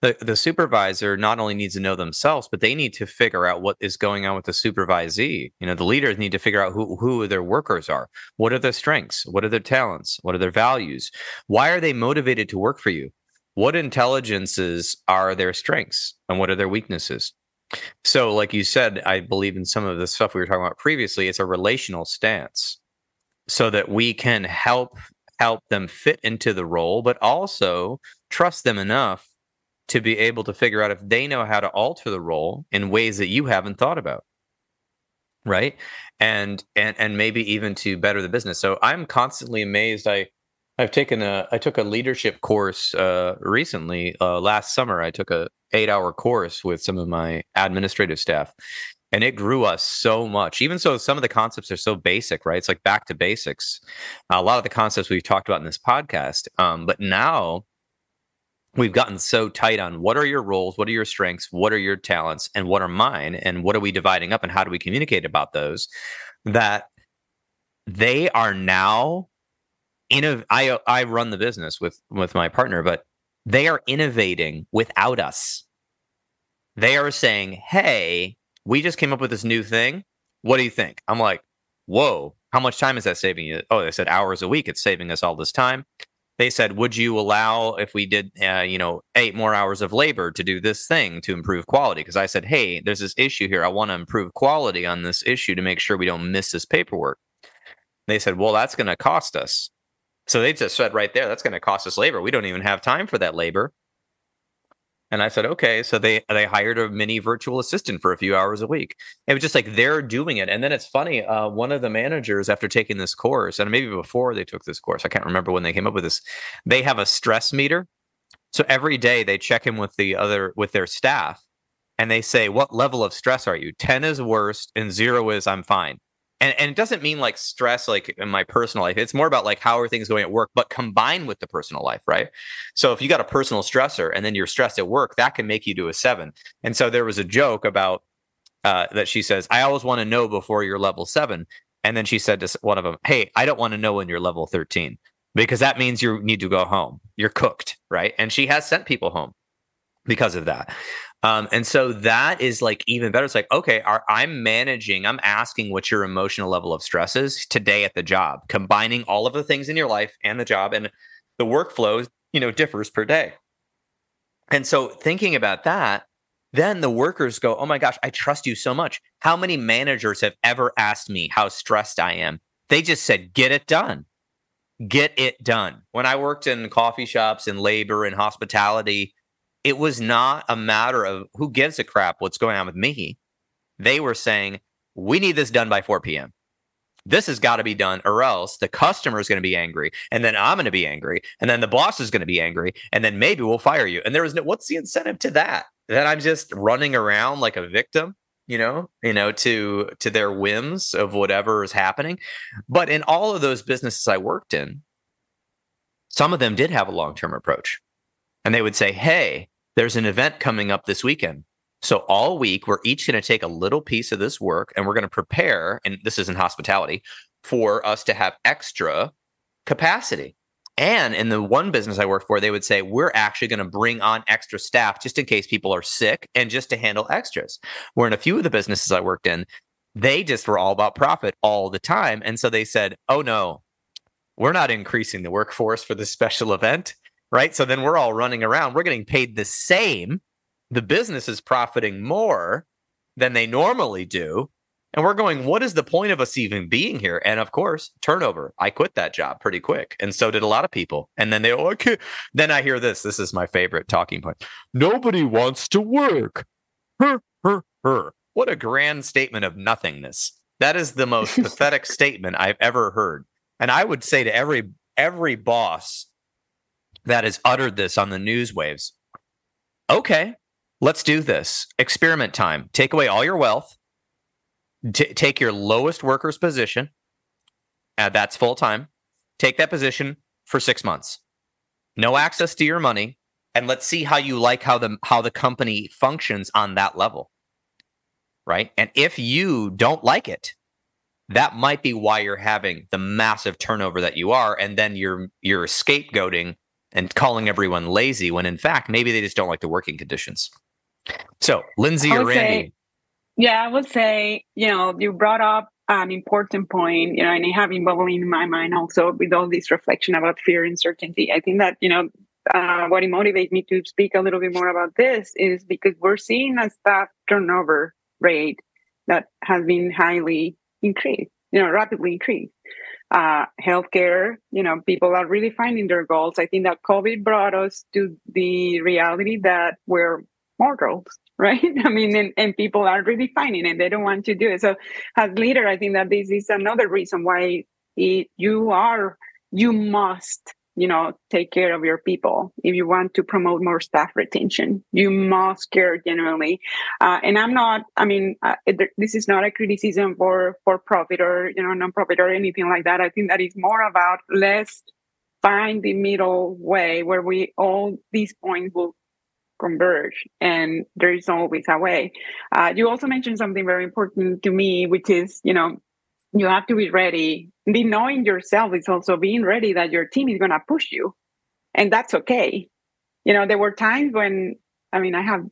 S1: the supervisor not only needs to know themselves, but they need to figure out what is going on with the supervisee. The leaders need to figure out who their workers are. What are their strengths? What are their talents? What are their values? Why are they motivated to work for you? What intelligences are their strengths and what are their weaknesses? So, like you said, I believe in some of the stuff we were talking about previously, it's a relational stance so that we can help them fit into the role, but also trust them enough to be able to figure out if they know how to alter the role in ways that you haven't thought about. Right. And maybe even to better the business. So I'm constantly amazed. I took a leadership course recently. Last summer, I took a 8-hour course with some of my administrative staff, and it grew us so much. Even so, some of the concepts are so basic, right? It's like back to basics. A lot of the concepts we've talked about in this podcast, but now we've gotten so tight on what are your roles, what are your strengths, what are your talents, and what are mine, and what are we dividing up, and how do we communicate about those, that they are now I run the business with my partner, but they are innovating without us. They are saying, hey, we just came up with this new thing. What do you think? I'm like, whoa, how much time is that saving you? Oh, they said hours a week. It's saving us all this time. They said, would you allow if we did, 8 more hours of labor to do this thing to improve quality? Because I said, hey, there's this issue here. I want to improve quality on this issue to make sure we don't miss this paperwork. They said, well, that's going to cost us. So they just said right there, that's going to cost us labor. We don't even have time for that labor. And I said, okay. So they hired a mini virtual assistant for a few hours a week. It was just like they're doing it. And then it's funny, one of the managers, after taking this course, and maybe before they took this course, I can't remember when they came up with this, they have a stress meter. So every day they check in with their staff, and they say, what level of stress are you? 10 is worst and 0 is I'm fine. And it doesn't mean like stress, like in my personal life. It's more about like how are things going at work, but combined with the personal life, right? So if you got a personal stressor and then you're stressed at work, that can make you do a 7. And so there was a joke about that she says, I always want to know before you're level 7. And then she said to one of them, hey, I don't want to know when you're level 13, because that means you need to go home. You're cooked, right? And she has sent people home because of that. And so that is like even better. It's like, okay, I'm asking what your emotional level of stress is today at the job, combining all of the things in your life and the job, and the workflow, differs per day. And so thinking about that, then the workers go, oh my gosh, I trust you so much. How many managers have ever asked me how stressed I am? They just said, get it done. Get it done. When I worked in coffee shops and labor and hospitality, it was not a matter of who gives a crap what's going on with me. They were saying, we need this done by 4 p.m. This has got to be done, or else the customer is going to be angry, and then I'm going to be angry, and then the boss is going to be angry, and then maybe we'll fire you. And there was what's the incentive to that? That I'm just running around like a victim, to their whims of whatever is happening. But in all of those businesses I worked in, some of them did have a long-term approach. And they would say, hey, there's an event coming up this weekend. So all week, we're each going to take a little piece of this work, and we're going to prepare, and this is in hospitality, for us to have extra capacity. And in the one business I worked for, they would say, we're actually going to bring on extra staff just in case people are sick and just to handle extras. Where in a few of the businesses I worked in, they just were all about profit all the time. And so they said, oh no, we're not increasing the workforce for this special event. Right. So then we're all running around. We're getting paid the same. The business is profiting more than they normally do. And we're going, what is the point of us even being here? And of course, turnover. I quit that job pretty quick. And so did a lot of people. And then then I hear this. This is my favorite talking point. Nobody wants to work. What a grand statement of nothingness. That is the most pathetic statement I've ever heard. And I would say to every boss that has uttered this on the news waves, okay, let's do this. Experiment time. Take away all your wealth. Take your lowest worker's position. That's full time. Take that position for 6 months. No access to your money, and let's see how you like how the company functions on that level. Right? And if you don't like it, that might be why you're having the massive turnover that you are, and then you're scapegoating and calling everyone lazy when in fact maybe they just don't like the working conditions. So, Lindsay or Randy?
S2: I would say, you brought up an important point, and it have been bubbling in my mind also with all this reflection about fear and uncertainty. I think that, what motivates me to speak a little bit more about this is because we're seeing a staff turnover rate that has been highly increased, rapidly increased. Healthcare, people are really finding their goals. I think that COVID brought us to the reality that we're mortals, right? I mean, and people are really finding it. They don't want to do it. So as leader, I think that this is another reason why you must, take care of your people. If you want to promote more staff retention, you must care genuinely. And this is not a criticism for profit or, non-profit or anything like that. I think that it's more about let's find the middle way where all these points will converge, and there is always a way. You also mentioned something very important to me, which is, you have to be ready. Be knowing yourself is also being ready that your team is going to push you, and that's okay. There were times when, I have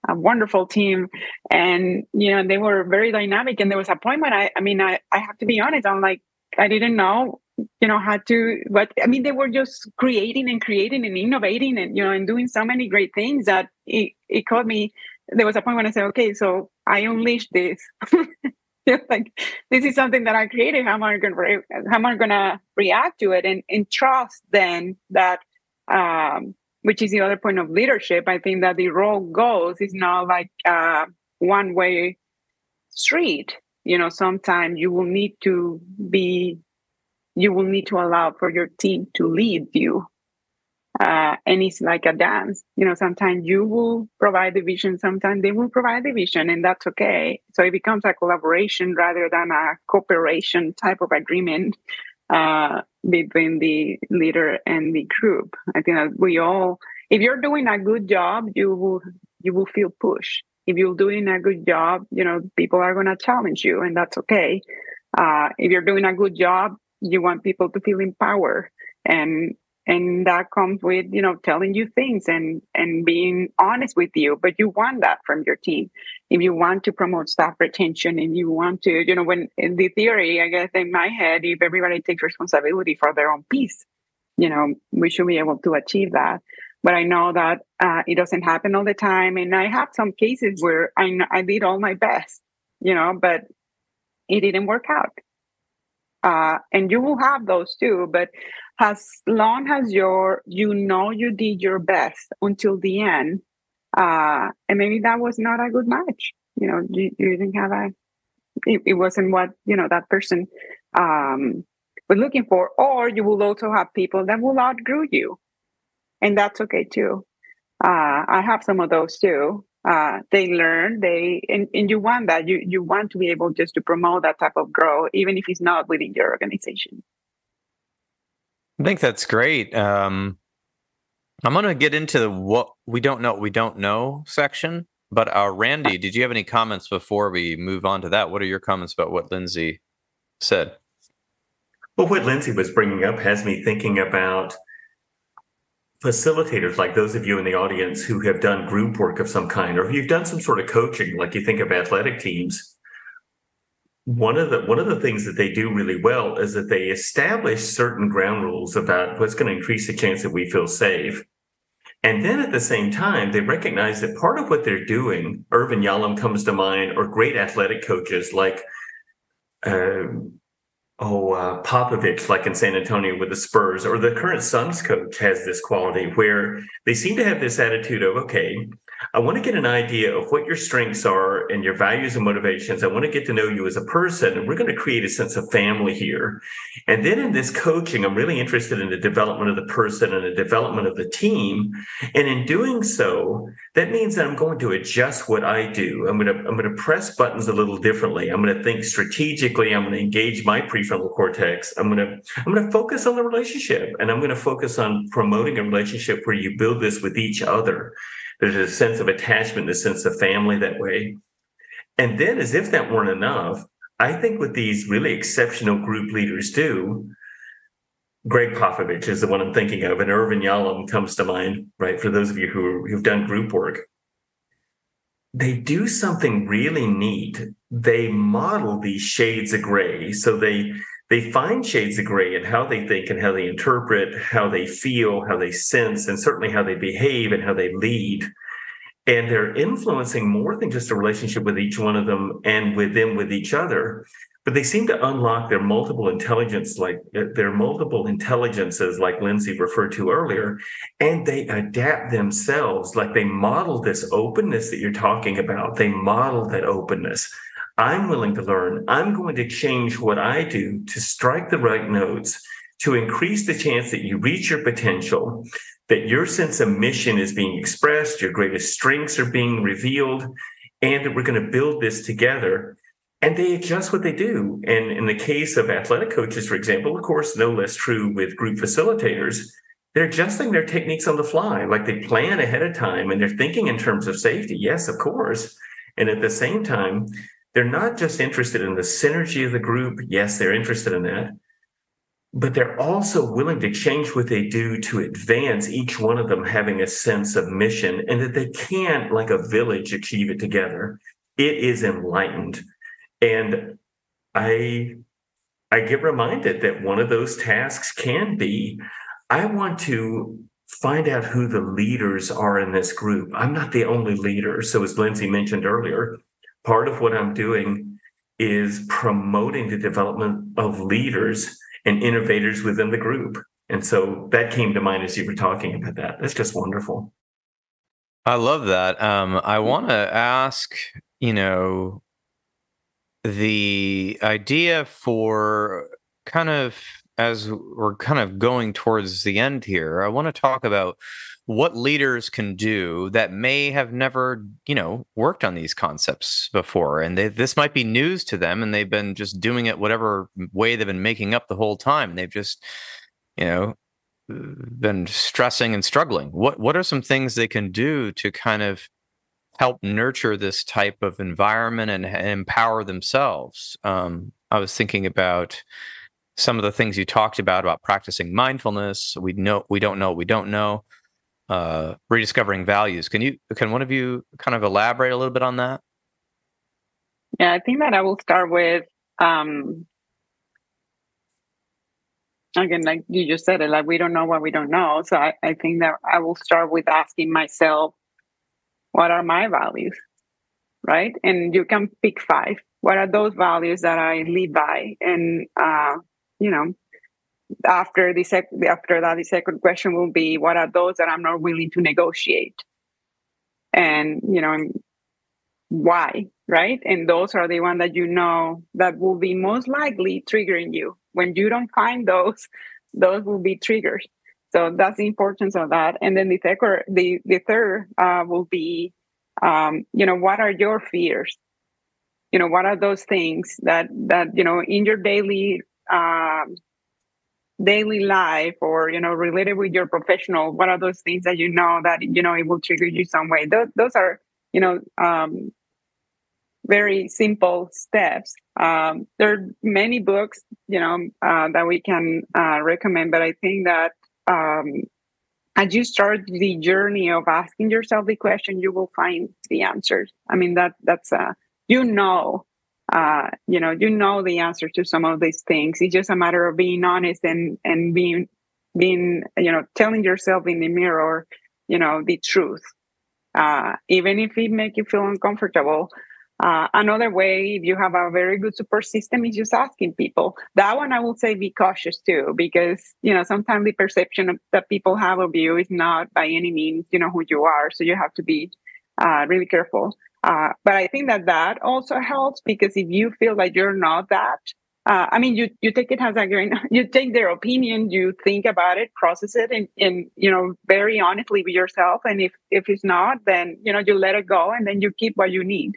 S2: a wonderful team, and they were very dynamic. And there was a point when I have to be honest. I'm like, I didn't know, how to. But they were just creating and innovating, and and doing so many great things that it caught me. There was a point when I said, okay, so I unleashed this. Like, this is something that I created. How am I going to react to it and trust then that, which is the other point of leadership. I think that the role goes is not like a one-way street. Sometimes you will need to allow for your team to lead you. And it's like a dance. Sometimes you will provide the vision, sometimes they will provide the vision, and that's okay. So it becomes a collaboration rather than a cooperation type of agreement between the leader and the group. I think that if you're doing a good job, you will feel pushed. If you're doing a good job, people are going to challenge you, and that's okay. If you're doing a good job, you want people to feel empowered, and that comes with, telling you things and being honest with you. But you want that from your team. If you want to promote staff retention, and you want to, when in the theory, I guess in my head, if everybody takes responsibility for their own piece, we should be able to achieve that. But I know that it doesn't happen all the time. And I have some cases where I did all my best, but it didn't work out. And you will have those too, but as long as you did your best until the end, and maybe that was not a good match. You didn't have it wasn't what that person was looking for. Or you will also have people that will outgrow you, and that's okay too. I have some of those too. They learn, and you want that. You want to be able just to promote that type of growth, even if it's not within your organization.
S1: I think that's great. I'm going to get into what we don't know section. But Randy, did you have any comments before we move on to that? What are your comments about what Lindsay said?
S3: Well, what Lindsay was bringing up has me thinking about facilitators, like those of you in the audience who have done group work of some kind, or you've done some sort of coaching, like you think of athletic teams. One of the things that they do really well is that they establish certain ground rules about what's going to increase the chance that we feel safe. And then at the same time, they recognize that part of what they're doing, Irvin Yalom comes to mind, or great athletic coaches like Popovich, like in San Antonio with the Spurs, or the current Suns coach has this quality where they seem to have this attitude of, okay, I want to get an idea of what your strengths are and your values and motivations. I want to get to know you as a person, and we're going to create a sense of family here. And then in this coaching, I'm really interested in the development of the person and the development of the team. And in doing so, that means that I'm going to adjust what I do. I'm going to press buttons a little differently. I'm going to think strategically. I'm going to engage my prefrontal cortex. I'm going to focus on the relationship, and I'm going to focus on promoting a relationship where you build this with each other. There's a sense of attachment, a sense of family that way. And then, as if that weren't enough, I think what these really exceptional group leaders do, Greg Popovich is the one I'm thinking of, and Irvin Yalom comes to mind, right? For those of you who've done group work, they do something really neat. They model these shades of gray. So they find shades of gray in how they think and how they interpret, how they feel, how they sense, and certainly how they behave and how they lead. And they're influencing more than just a relationship with each one of them and with them with each other. But they seem to unlock their multiple intelligences, like Lindsay referred to earlier, and they adapt themselves. Like they model this openness that you're talking about. They model that openness. I'm willing to learn. I'm going to change what I do to strike the right notes, to increase the chance that you reach your potential, that your sense of mission is being expressed, your greatest strengths are being revealed, and that we're going to build this together. And they adjust what they do. And in the case of athletic coaches, for example, of course, no less true with group facilitators, they're adjusting their techniques on the fly. Like they plan ahead of time and they're thinking in terms of safety. Yes, of course. And at the same time, they're not just interested in the synergy of the group. Yes, they're interested in that. But they're also willing to change what they do to advance each one of them having a sense of mission, and that they can, like a village, achieve it together. It is enlightened. And I get reminded that one of those tasks can be, I want to find out who the leaders are in this group. I'm not the only leader. So as Lindsay mentioned earlier, part of what I'm doing is promoting the development of leaders and innovators within the group. And so that came to mind as you were talking about that. That's just wonderful.
S1: I love that. I want to ask, the idea for kind of, as we're kind of going towards the end here, I want to talk about what leaders can do that may have never, worked on these concepts before. And this might be news to them, and they've been just doing it whatever way they've been making up the whole time. They've just, been stressing and struggling. What are some things they can do to kind of help nurture this type of environment and empower themselves? I was thinking about some of the things you talked about practicing mindfulness. We don't know what we don't know. Rediscovering values. Can one of you kind of elaborate a little bit on that?
S2: Yeah, I think that I will start with, again, like you just said it, like we don't know what we don't know. So I think that I will start with asking myself, what are my values, right? And you can pick 5. What are those values that I live by? And, after that, the second question will be, what are those that I'm not willing to negotiate? And, why, right? And those are the ones that that will be most likely triggering you. When you don't find those will be triggers. So that's the importance of that. And then the third will be, what are your fears? What are those things that in your daily life, or related with your professional, what are those things that that it will trigger you some way? Those are very simple steps. There are many books that we can recommend, but I think that as you start the journey of asking yourself the question, you will find the answers. I mean, that's the answer to some of these things. It's just a matter of being honest and being telling yourself in the mirror, the truth, even if it makes you feel uncomfortable. Another way, if you have a very good support system, is just asking people. That one, I will say, be cautious too, because sometimes the perception that people have of you is not by any means who you are. So you have to be really careful. But I think that also helps, because if you feel like you're not that, you take it as a grain, you take their opinion, you think about it, process it, and very honestly with yourself. And if it's not, then, you let it go, and then you keep what you need.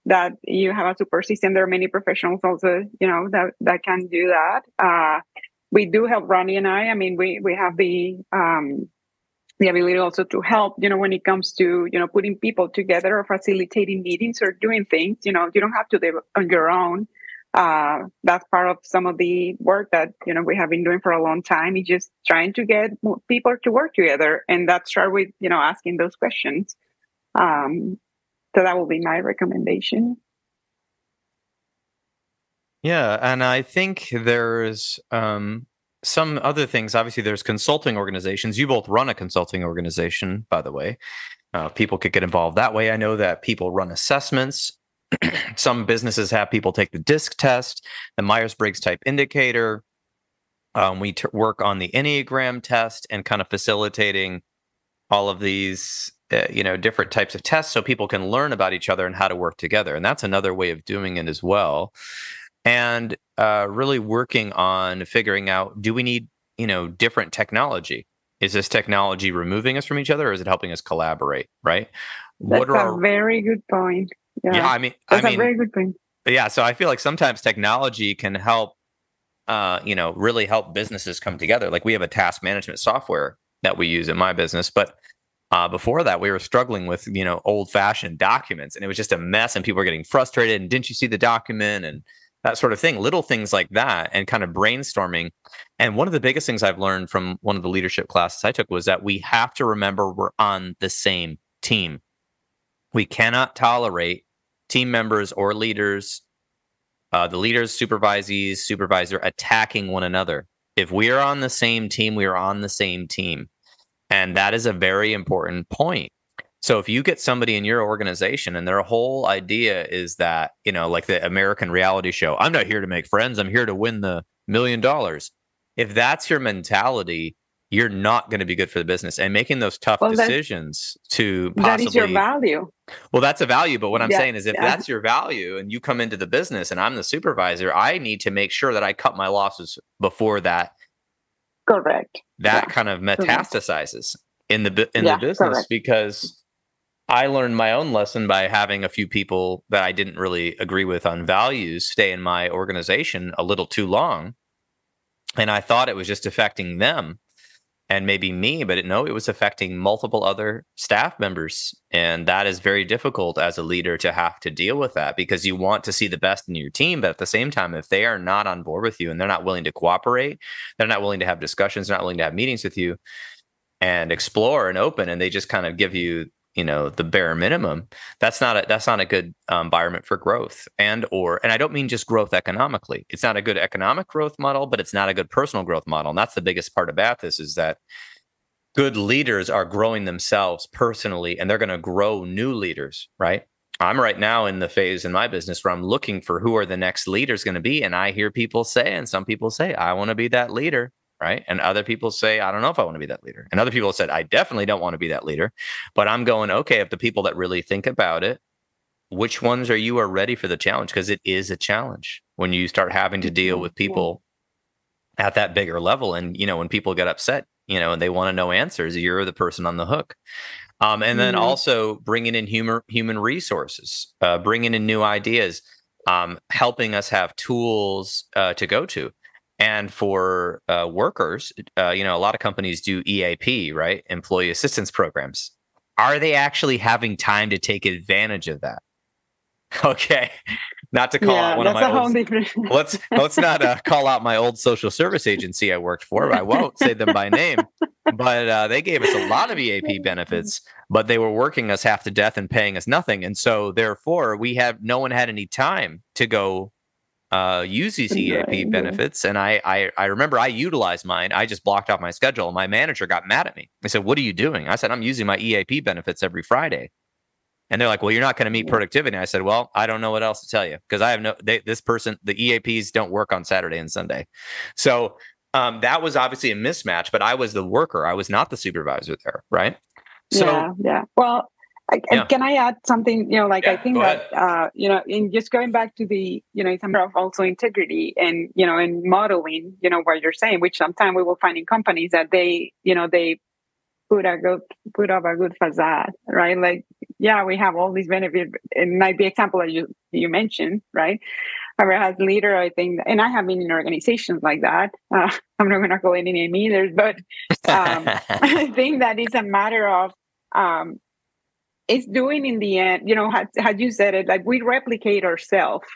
S2: That you have a support system. There are many professionals also, that can do that. We do help Ronnie and I. We have the ability also to help, when it comes to, putting people together or facilitating meetings or doing things. You don't have to do it on your own. That's part of some of the work that, we have been doing for a long time. It's just trying to get people to work together. And that start with, asking those questions. So that will be my recommendation.
S1: Yeah, and I think there's some other things. Obviously, there's consulting organizations. You both run a consulting organization, by the way. People could get involved that way. I know that people run assessments. Some businesses have people take the DISC test, the Myers-Briggs type indicator. We work on the Enneagram test and kind of facilitating all of these different types of tests so people can learn about each other and how to work together. And that's another way of doing it as well. And really working on figuring out, do we need, different technology? Is this technology removing us from each other, or is it helping us collaborate? Right.
S2: That's a very good point. Yeah, that's a very good point.
S1: Yeah. So I feel like sometimes technology can help, really help businesses come together. Like we have a task management software that we use in my business, but before that, we were struggling with, old-fashioned documents, and it was just a mess, and people were getting frustrated. And didn't you see the document, and that sort of thing? Little things like that, and kind of brainstorming. And one of the biggest things I've learned from one of the leadership classes I took was that we have to remember we're on the same team. We cannot tolerate team members or leaders, the leaders, supervisor attacking one another. If we are on the same team, we are on the same team. And that is a very important point. So if you get somebody in your organization and their whole idea is that, like the American reality show, I'm not here to make friends, I'm here to win the $1 million. If that's your mentality, you're not going to be good for the business. And making those tough decisions to possibly...
S2: That is your value.
S1: Well, that's a value. But what I'm saying is if that's your value and you come into the business and I'm the supervisor, I need to make sure that I cut my losses before that.
S2: Correct.
S1: That kind of metastasizes in the business. Correct. Because I learned my own lesson by having a few people that I didn't really agree with on values stay in my organization a little too long. And I thought it was just affecting them and maybe me, but it was affecting multiple other staff members. And that is very difficult as a leader to have to deal with that, because you want to see the best in your team. But at the same time, if they are not on board with you and they're not willing to cooperate, they're not willing to have discussions, they're not willing to have meetings with you and explore and open, and they just kind of give you, the bare minimum, that's not a good environment for growth. And I don't mean just growth economically. It's not a good economic growth model, but it's not a good personal growth model. And that's the biggest part about this, is that good leaders are growing themselves personally, and they're going to grow new leaders, right? I'm right now in the phase in my business where I'm looking for who are the next leaders going to be. And I hear people say, and some people say, I want to be that leader. Right. And other people say, I don't know if I want to be that leader. And other people said, I definitely don't want to be that leader. But I'm going, okay, if the people that really think about it, which ones are ready for the challenge? Because it is a challenge when you start having to deal with people at that bigger level. And, when people get upset, and they want to know answers, you're the person on the hook. And then also bringing in human resources, bringing in new ideas, helping us have tools to go to. And for workers, a lot of companies do EAP, right? Employee assistance programs. Are they actually having time to take advantage of that? Okay, not to call out one of my old. Let's not call out my old social service agency I worked for. I won't say them by name, but they gave us a lot of EAP benefits, but they were working us half to death and paying us nothing, and so therefore no one had any time to go use these EAP benefits. And I remember I utilized mine. I just blocked off my schedule. My manager got mad at me. They said, what are you doing? I said, I'm using my EAP benefits every Friday. And they're like, well, you're not going to meet productivity. I said, well, I don't know what else to tell you, because I have the EAPs don't work on Saturday and Sunday. So that was obviously a mismatch, but I was the worker. I was not the supervisor there. Right. So
S2: yeah. Well, Can I add something? I think
S1: go
S2: that, in just going back to the, it's a matter of also integrity and, and modeling, what you're saying, which sometimes we will find in companies that they put up a good facade, right? Like, yeah, we have all these benefits. It might be example that you mentioned, right? However, as leader, I think, and I have been in organizations like that. I'm not going to go any name either, but I think that it's a matter of it's doing in the end, had you said it, like we replicate ourselves,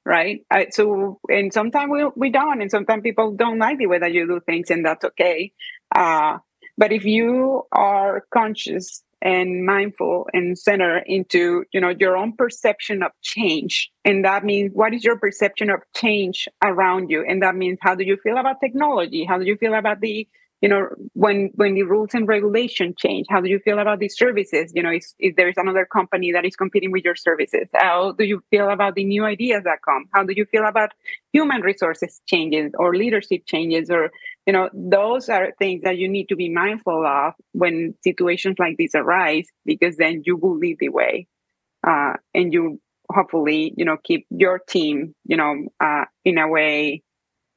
S2: right? And sometimes we don't, and sometimes people don't like the way that you do things, and that's okay. But if you are conscious and mindful and center into, your own perception of change, and that means what is your perception of change around you? And that means how do you feel about technology? How do you feel about the, when the rules and regulation change? How do you feel about these services? If there's another company that is competing with your services, how do you feel about the new ideas that come? How do you feel about human resources changes or leadership changes? Or, those are things that you need to be mindful of when situations like this arise, because then you will lead the way, and you hopefully, keep your team, in a way.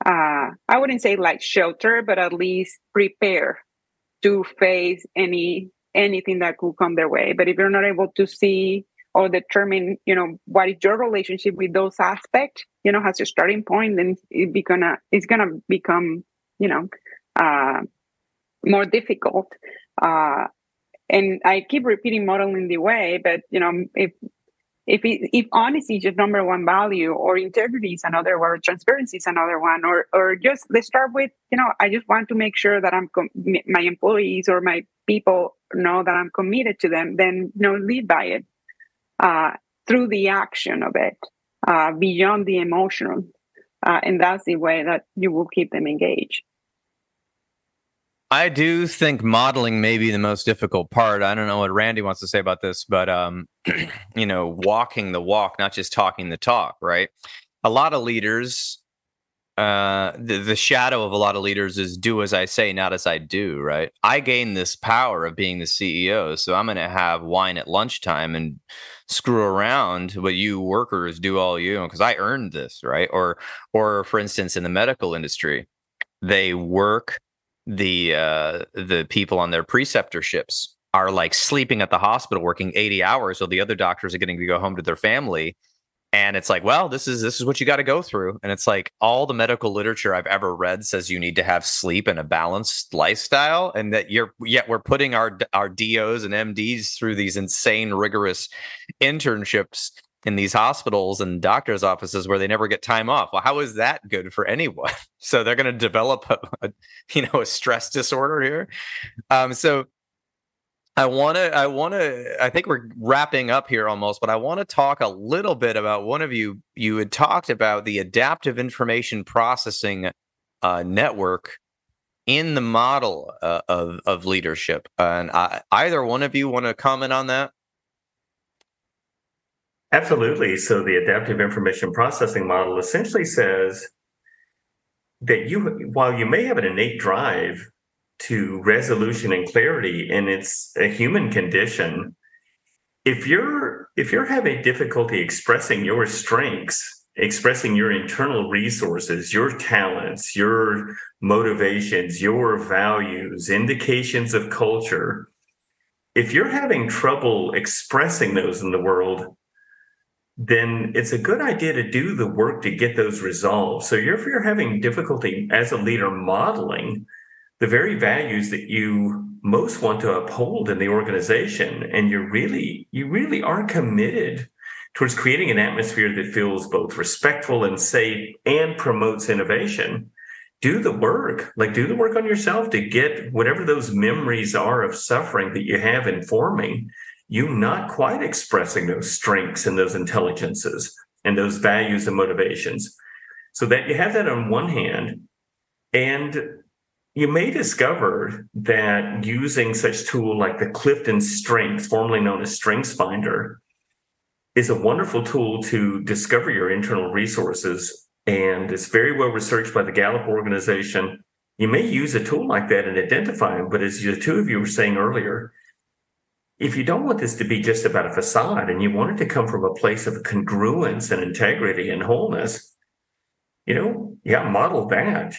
S2: I wouldn't say like shelter, but at least prepare to face anything that could come their way. But if you're not able to see or determine, what is your relationship with those aspects, as a starting point, then it's gonna become, more difficult. And I keep repeating modeling the way, but if honesty is your number one value, or integrity is another, or transparency is another one, or just let's start with, I just want to make sure that my employees or my people know that I'm committed to them, then, lead by it, through the action of it, beyond the emotional. And that's the way that you will keep them engaged.
S1: I do think modeling may be the most difficult part. I don't know what Randy wants to say about this, but walking the walk, not just talking the talk, right? A lot of leaders, the shadow of a lot of leaders is do as I say, not as I do, right? I gain this power of being the CEO, so I'm going to have wine at lunchtime and screw around what you workers do all you, because I earned this, right? Or for instance, in the medical industry, they work. The people on their preceptorships are like sleeping at the hospital, working 80 hours, so the other doctors are getting to go home to their family. And it's like, well, this is what you got to go through. And it's like all the medical literature I've ever read says you need to have sleep and a balanced lifestyle, and that yet we're putting our DOs and MDs through these insane, rigorous internships in these hospitals and doctors' offices where they never get time off. Well, how is that good for anyone? So they're going to develop a stress disorder here. So I think we're wrapping up here almost, but I want to talk a little bit about one of you had talked about the adaptive information processing network in the model of leadership. And either one of you want to comment on that?
S3: Absolutely. So the adaptive information processing model essentially says that while you may have an innate drive to resolution and clarity, and it's a human condition, if you're having difficulty expressing your strengths, expressing your internal resources, your talents, your motivations, your values, indications of culture, if you're having trouble expressing those in the world, then it's a good idea to do the work to get those resolved. So if you're having difficulty as a leader modeling the very values that you most want to uphold in the organization, and you really are committed towards creating an atmosphere that feels both respectful and safe and promotes innovation, do the work. Do the work on yourself to get whatever those memories are of suffering that you have informing you not quite expressing those strengths and those intelligences and those values and motivations, so that you have that on one hand. And you may discover that using such tool like the Clifton Strengths, formerly known as StrengthsFinder, is a wonderful tool to discover your internal resources. And it's very well researched by the Gallup organization. You may use a tool like that and identify them, but as the two of you were saying earlier, if you don't want this to be just about a facade and you want it to come from a place of congruence and integrity and wholeness, model that.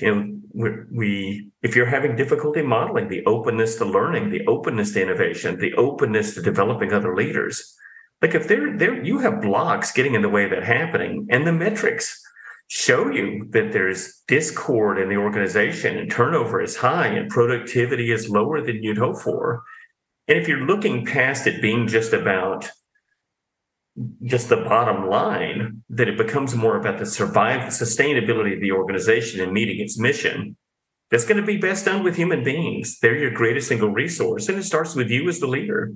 S3: If you're having difficulty modeling the openness to learning, the openness to innovation, the openness to developing other leaders, like if you have blocks getting in the way of that happening, and the metrics show you that there's discord in the organization and turnover is high and productivity is lower than you'd hope for. And if you're looking past it being just about just the bottom line, that it becomes more about the sustainability of the organization and meeting its mission, that's going to be best done with human beings. They're your greatest single resource, and it starts with you as the leader.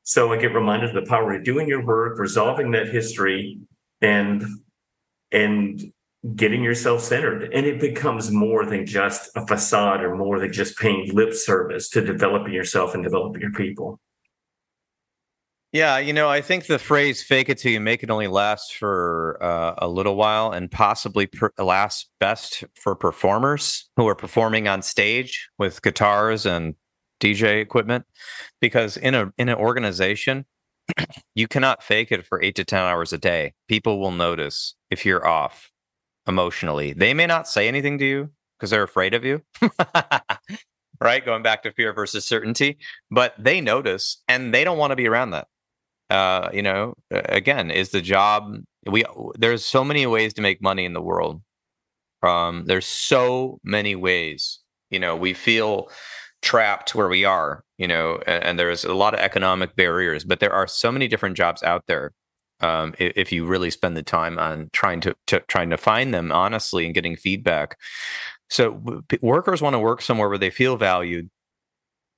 S3: So I get reminded of the power of doing your work, resolving that history, and getting yourself centered. And it becomes more than just a facade or more than just paying lip service to developing yourself and developing your people.
S1: Yeah, I think the phrase "fake it till you make it" only lasts for a little while, and possibly lasts best for performers who are performing on stage with guitars and DJ equipment. Because in an organization, you cannot fake it for 8 to 10 hours a day. People will notice if you're off emotionally. They may not say anything to you because they're afraid of you. Right? Going back to fear versus certainty, but they notice and they don't want to be around that. Again, is the job. There's so many ways to make money in the world. There's so many ways. We feel trapped where we are. And there's a lot of economic barriers, but there are so many different jobs out there. If you really spend the time on trying to find them honestly and getting feedback. So workers want to work somewhere where they feel valued.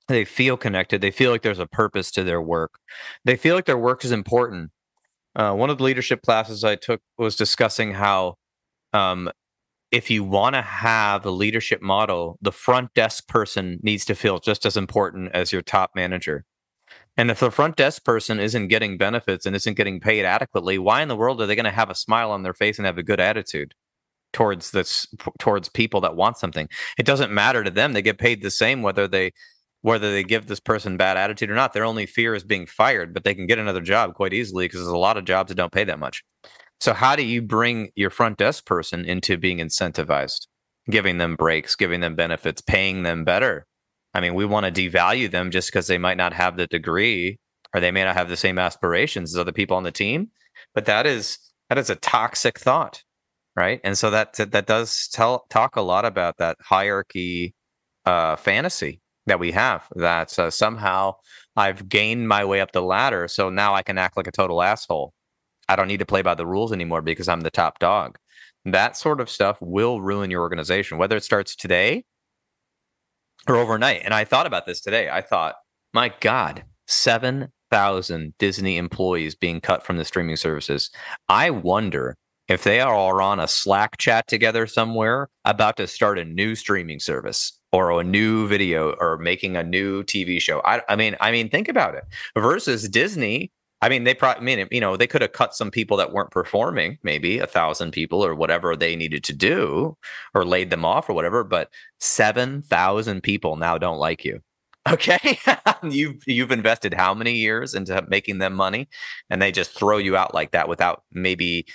S1: They feel connected. They feel like there's a purpose to their work. They feel like their work is important. One of the leadership classes I took was discussing how if you want to have a leadership model, the front desk person needs to feel just as important as your top manager. And if the front desk person isn't getting benefits and isn't getting paid adequately, why in the world are they going to have a smile on their face and have a good attitude towards people that want something? It doesn't matter to them. They get paid the same whether they give this person bad attitude or not. Their only fear is being fired, but they can get another job quite easily because there's a lot of jobs that don't pay that much. So how do you bring your front desk person into being incentivized, giving them breaks, giving them benefits, paying them better? I mean, we want to devalue them just because they might not have the degree or they may not have the same aspirations as other people on the team. But that is a toxic thought, right? And so that does talk a lot about that hierarchy fantasy that we have, that somehow I've gained my way up the ladder, so now I can act like a total asshole. I don't need to play by the rules anymore because I'm the top dog. That sort of stuff will ruin your organization, whether it starts today or overnight. And I thought about this today. I thought, my God, 7,000 Disney employees being cut from the streaming services. I wonder if they are all on a Slack chat together somewhere about to start a new streaming service or a new video or making a new TV show. I mean, think about it. Versus Disney. I mean, they could have cut some people that weren't performing, maybe 1,000 people or whatever they needed to do, or laid them off or whatever. But 7,000 people now don't like you. Okay, you've invested how many years into making them money, and they just throw you out like that without maybe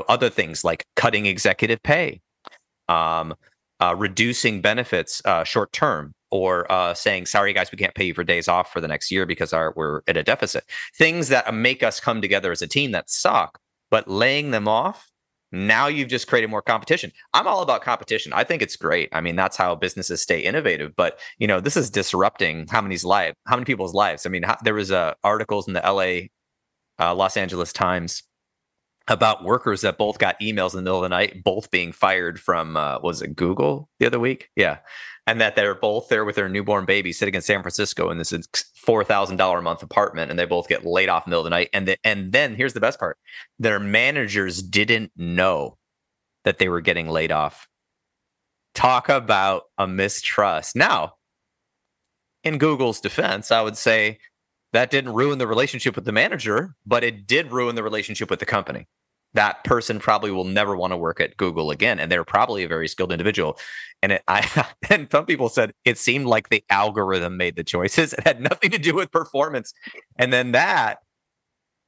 S1: other things like cutting executive pay, reducing benefits short term, or saying, sorry, guys, we can't pay you for days off for the next year because we're at a deficit. Things that make us come together as a team that suck, but laying them off, now you've just created more competition. I'm all about competition. I think it's great. I mean, that's how businesses stay innovative. But, this is disrupting how many people's lives. I mean, there was articles in the Los Angeles Times about workers that both got emails in the middle of the night, both being fired from, was it Google the other week? Yeah. And that they're both there with their newborn baby sitting in San Francisco in this $4,000 a month apartment, and they both get laid off in the middle of the night. And then here's the best part. Their managers didn't know that they were getting laid off. Talk about a mistrust. Now, in Google's defense, I would say that didn't ruin the relationship with the manager, but it did ruin the relationship with the company. that person probably will never want to work at Google again, and they're probably a very skilled individual. And and some people said it seemed like the algorithm made the choices. It had nothing to do with performance. And then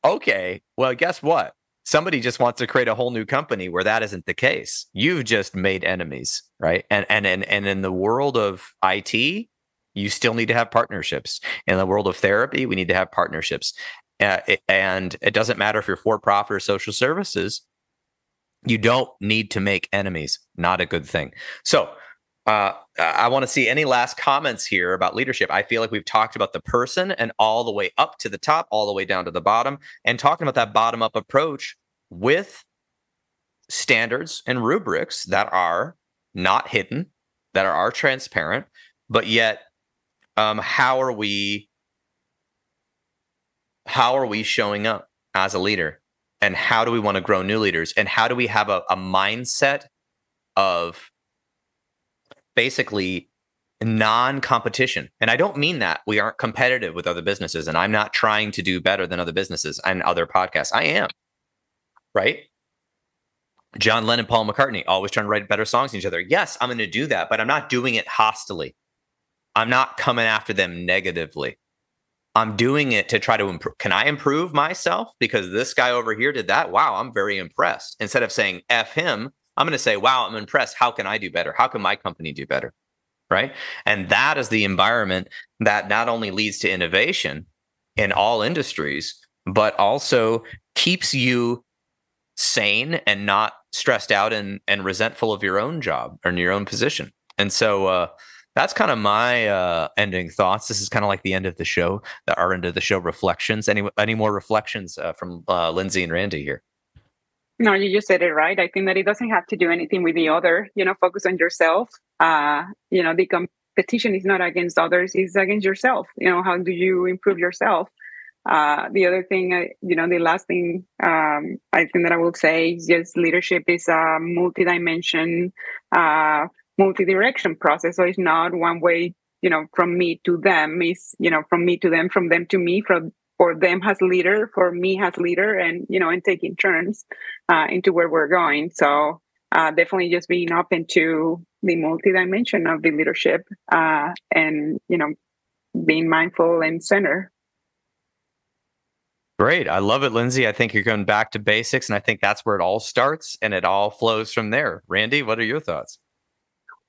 S1: okay, well, guess what? Somebody just wants to create a whole new company where that isn't the case. You've just made enemies, right? And in the world of IT, you still need to have partnerships. In the world of therapy, we need to have partnerships. And it doesn't matter if you're for-profit or social services. You don't need to make enemies. Not a good thing. So I want to see any last comments here about leadership. I feel like we've talked about the person and all the way up to the top, all the way down to the bottom, and talking about that bottom-up approach with standards and rubrics that are not hidden, that are transparent, but yet how are we showing up as a leader? And how do we want to grow new leaders? And how do we have a mindset of basically non-competition? And I don't mean that we aren't competitive with other businesses, and I'm not trying to do better than other businesses and other podcasts. I am, right? John Lennon, Paul McCartney, always trying to write better songs than each other. Yes, I'm going to do that, but I'm not doing it hostilely. I'm not coming after them negatively. I'm doing it to try to improve. Can I improve myself? Because this guy over here did that. Wow, I'm very impressed. Instead of saying F him, I'm going to say, wow, I'm impressed. How can I do better? How can my company do better? Right? And that is the environment that not only leads to innovation in all industries, but also keeps you sane and not stressed out and resentful of your own job or in your own position. And so that's kind of my ending thoughts. This is kind of like the end of the show, our end of the show reflections. Any more reflections from Lindsay and Randy here?
S2: No, you just said it right. I think that it doesn't have to do anything with the other, focus on yourself. The competition is not against others, it's against yourself. How do you improve yourself? The other thing, the last thing I think that I will say is just leadership is a multi-dimension, multi-direction process. So it's not one way, from me to them. It's, from me to them, from them to me, for them as leader, for me as leader, and, and taking turns into where we're going. So definitely just being open to the multi-dimension of the leadership and, being mindful and center.
S1: Great. I love it, Lindsay. I think you're going back to basics, and I think that's where it all starts and it all flows from there. Randy, what are your thoughts?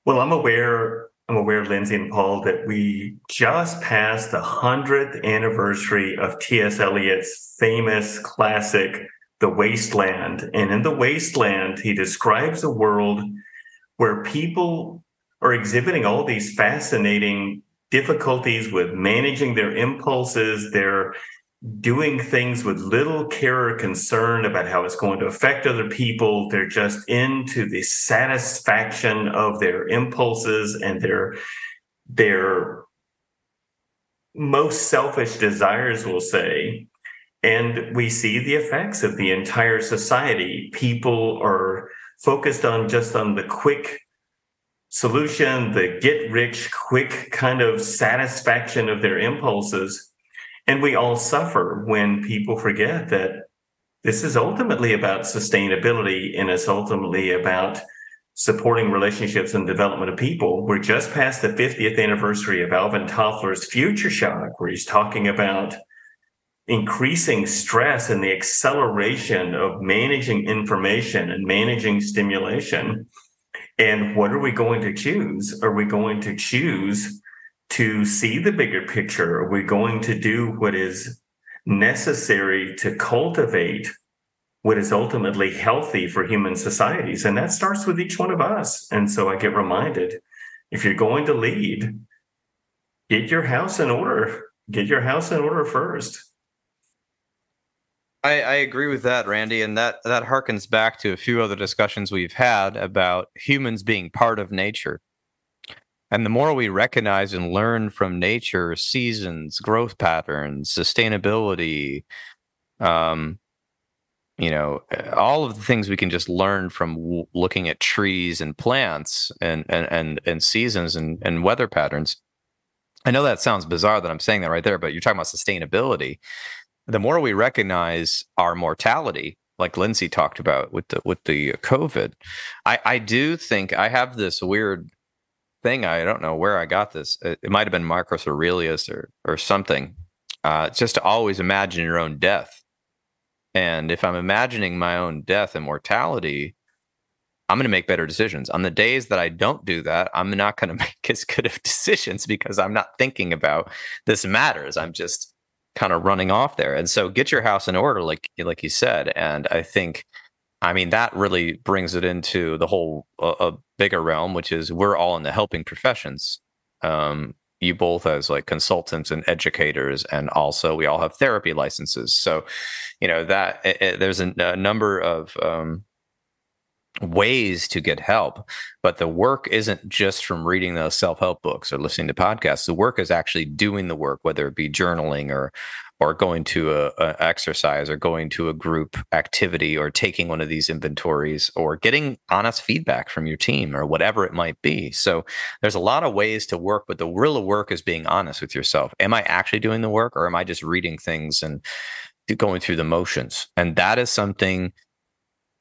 S3: Well, I'm aware, Lindsay and Paul, that we just passed the 100th anniversary of T.S. Eliot's famous classic, The Wasteland. And in The Wasteland, he describes a world where people are exhibiting all these fascinating difficulties with managing their impulses. They're doing things with little care or concern about how it's going to affect other people. They're just into the satisfaction of their impulses and their most selfish desires, we'll say. And we see the effects of the entire society. People are focused on the quick solution, the get rich quick kind of satisfaction of their impulses. And we all suffer when people forget that this is ultimately about sustainability, and it's ultimately about supporting relationships and development of people. We're just past the 50th anniversary of Alvin Toffler's Future Shock, where he's talking about increasing stress and the acceleration of managing information and managing stimulation. And what are we going to choose? Are we going to choose to see the bigger picture? Are we going to do what is necessary to cultivate what is ultimately healthy for human societies? And that starts with each one of us. And so I get reminded, if you're going to lead, get your house in order. Get your house in order first.
S1: I agree with that, Randy. And that harkens back to a few other discussions we've had about humans being part of nature. And the more we recognize and learn from nature, seasons, growth patterns, sustainability, all of the things we can just learn from looking at trees and plants and seasons and weather patterns. I know that sounds bizarre that I'm saying that right there, but you're talking about sustainability. The more we recognize our mortality, like Lindsay talked about with the COVID. I do think I have this weird thing. I don't know where I got this. It might have been Marcus Aurelius or something. Just to always imagine your own death. And if I'm imagining my own death and mortality, I'm going to make better decisions. On the days that I don't do that, I'm not going to make as good of decisions because I'm not thinking about this matters. I'm just kind of running off there. And so get your house in order, like you said. And I think, I mean, that really brings it into the whole a bigger realm, which is we're all in the helping professions. You both as like consultants and educators, and also we all have therapy licenses. So, that there's a number of ways to get help, but the work isn't just from reading those self-help books or listening to podcasts. The work is actually doing the work, whether it be journaling or going to a exercise or going to a group activity or taking one of these inventories or getting honest feedback from your team or whatever it might be. So there's a lot of ways to work, but the real work is being honest with yourself. Am I actually doing the work, or am I just reading things and going through the motions? And that is something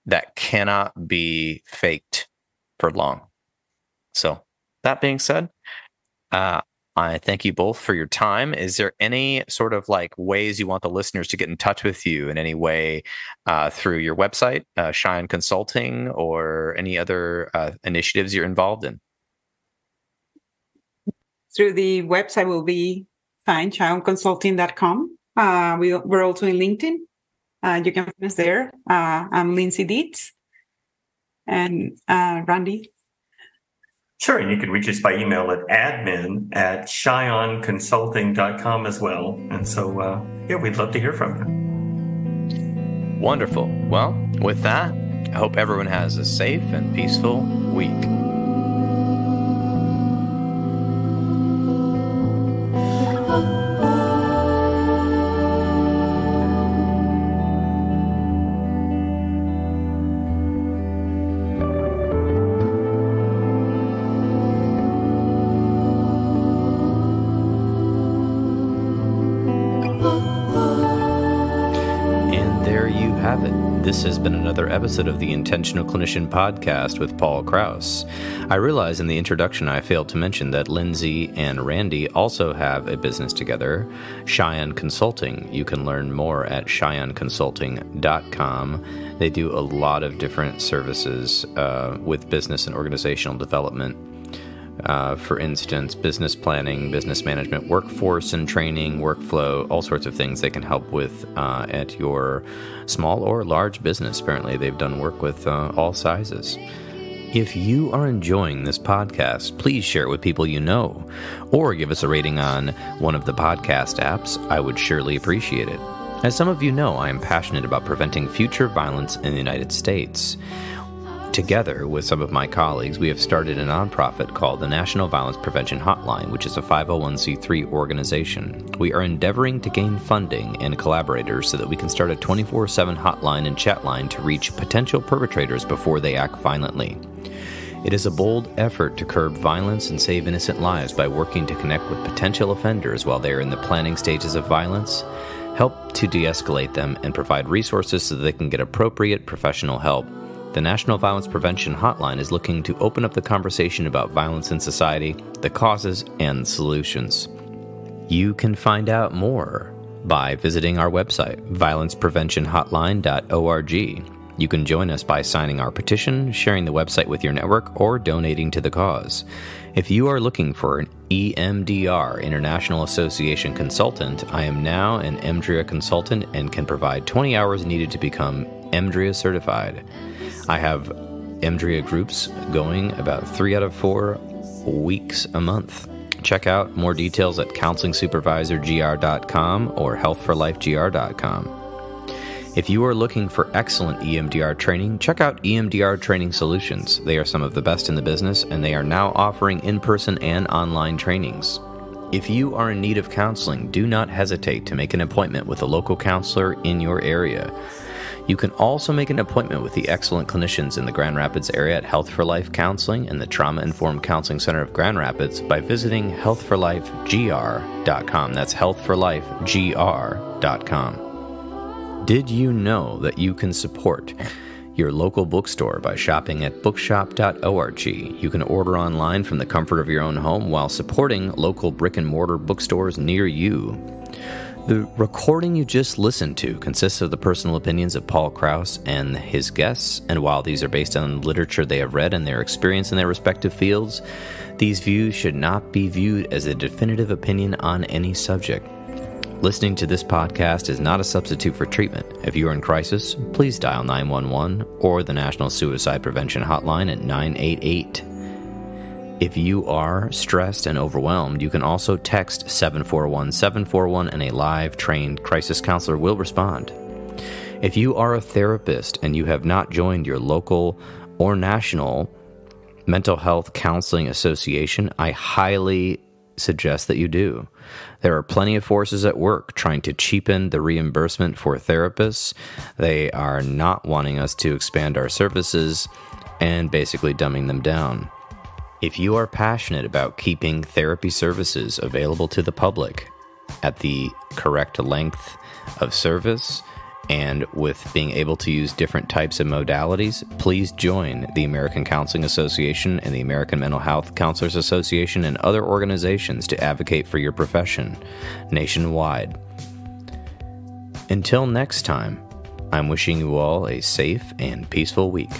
S1: that cannot be faked for long. So that being said, I thank you both for your time. Is there any sort of like ways you want the listeners to get in touch with you in any way through your website, Cheyenne Consulting, or any other initiatives you're involved in?
S2: Through the website will be fine, CheyenneConsulting.com. We're also in LinkedIn. You can find us there. I'm Lindsay Dietz. And Randy?
S3: Sure, and you can reach us by email at admin@CheyenneConsulting.com as well. And so, we'd love to hear from you.
S1: Wonderful. Well, with that, I hope everyone has a safe and peaceful week. This has been another episode of the Intentional Clinician Podcast with Paul Krauss. I realize in the introduction I failed to mention that Lindsay and Randy also have a business together, Cheyenne Consulting. You can learn more at CheyenneConsulting.com. They do a lot of different services with business and organizational development. For instance, business planning, business management, workforce and training, workflow, all sorts of things they can help with at your small or large business. Apparently, they've done work with all sizes. If you are enjoying this podcast, please share it with people you know, or give us a rating on one of the podcast apps. I would surely appreciate it. As some of you know, I am passionate about preventing future violence in the United States. Together with some of my colleagues, we have started a nonprofit called the National Violence Prevention Hotline, which is a 501c3 organization. We are endeavoring to gain funding and collaborators so that we can start a 24/7 hotline and chat line to reach potential perpetrators before they act violently. It is a bold effort to curb violence and save innocent lives by working to connect with potential offenders while they are in the planning stages of violence, help to de-escalate them, and provide resources so that they can get appropriate professional help. The National Violence Prevention Hotline is looking to open up the conversation about violence in society, the causes, and solutions. You can find out more by visiting our website, violencepreventionhotline.org. You can join us by signing our petition, sharing the website with your network, or donating to the cause. If you are looking for an EMDR, International Association consultant, I am now an EMDRIA consultant and can provide 20 hours needed to become EMDRIA certified. I have EMDRIA groups going about 3 out of 4 weeks a month. Check out more details at counselingsupervisorgr.com or healthforlifegr.com. If you are looking for excellent EMDR training, check out EMDR Training Solutions. They are some of the best in the business, and they are now offering in-person and online trainings. If you are in need of counseling, do not hesitate to make an appointment with a local counselor in your area. You can also make an appointment with the excellent clinicians in the Grand Rapids area at Health for Life Counseling and the Trauma Informed Counseling Center of Grand Rapids by visiting healthforlifegr.com. That's healthforlifegr.com. Did you know that you can support your local bookstore by shopping at bookshop.org? You can order online from the comfort of your own home while supporting local brick-and-mortar bookstores near you. The recording you just listened to consists of the personal opinions of Paul Krauss and his guests, and while these are based on literature they have read and their experience in their respective fields, these views should not be viewed as a definitive opinion on any subject. Listening to this podcast is not a substitute for treatment. If you are in crisis, please dial 911 or the National Suicide Prevention Hotline at 988. If you are stressed and overwhelmed, you can also text 741-741 and a live, trained crisis counselor will respond. If you are a therapist and you have not joined your local or national mental health counseling association, I highly suggest that you do. There are plenty of forces at work trying to cheapen the reimbursement for therapists. They are not wanting us to expand our services and basically dumbing them down. If you are passionate about keeping therapy services available to the public at the correct length of service and with being able to use different types of modalities, please join the American Counseling Association and the American Mental Health Counselors Association and other organizations to advocate for your profession nationwide. Until next time, I'm wishing you all a safe and peaceful week.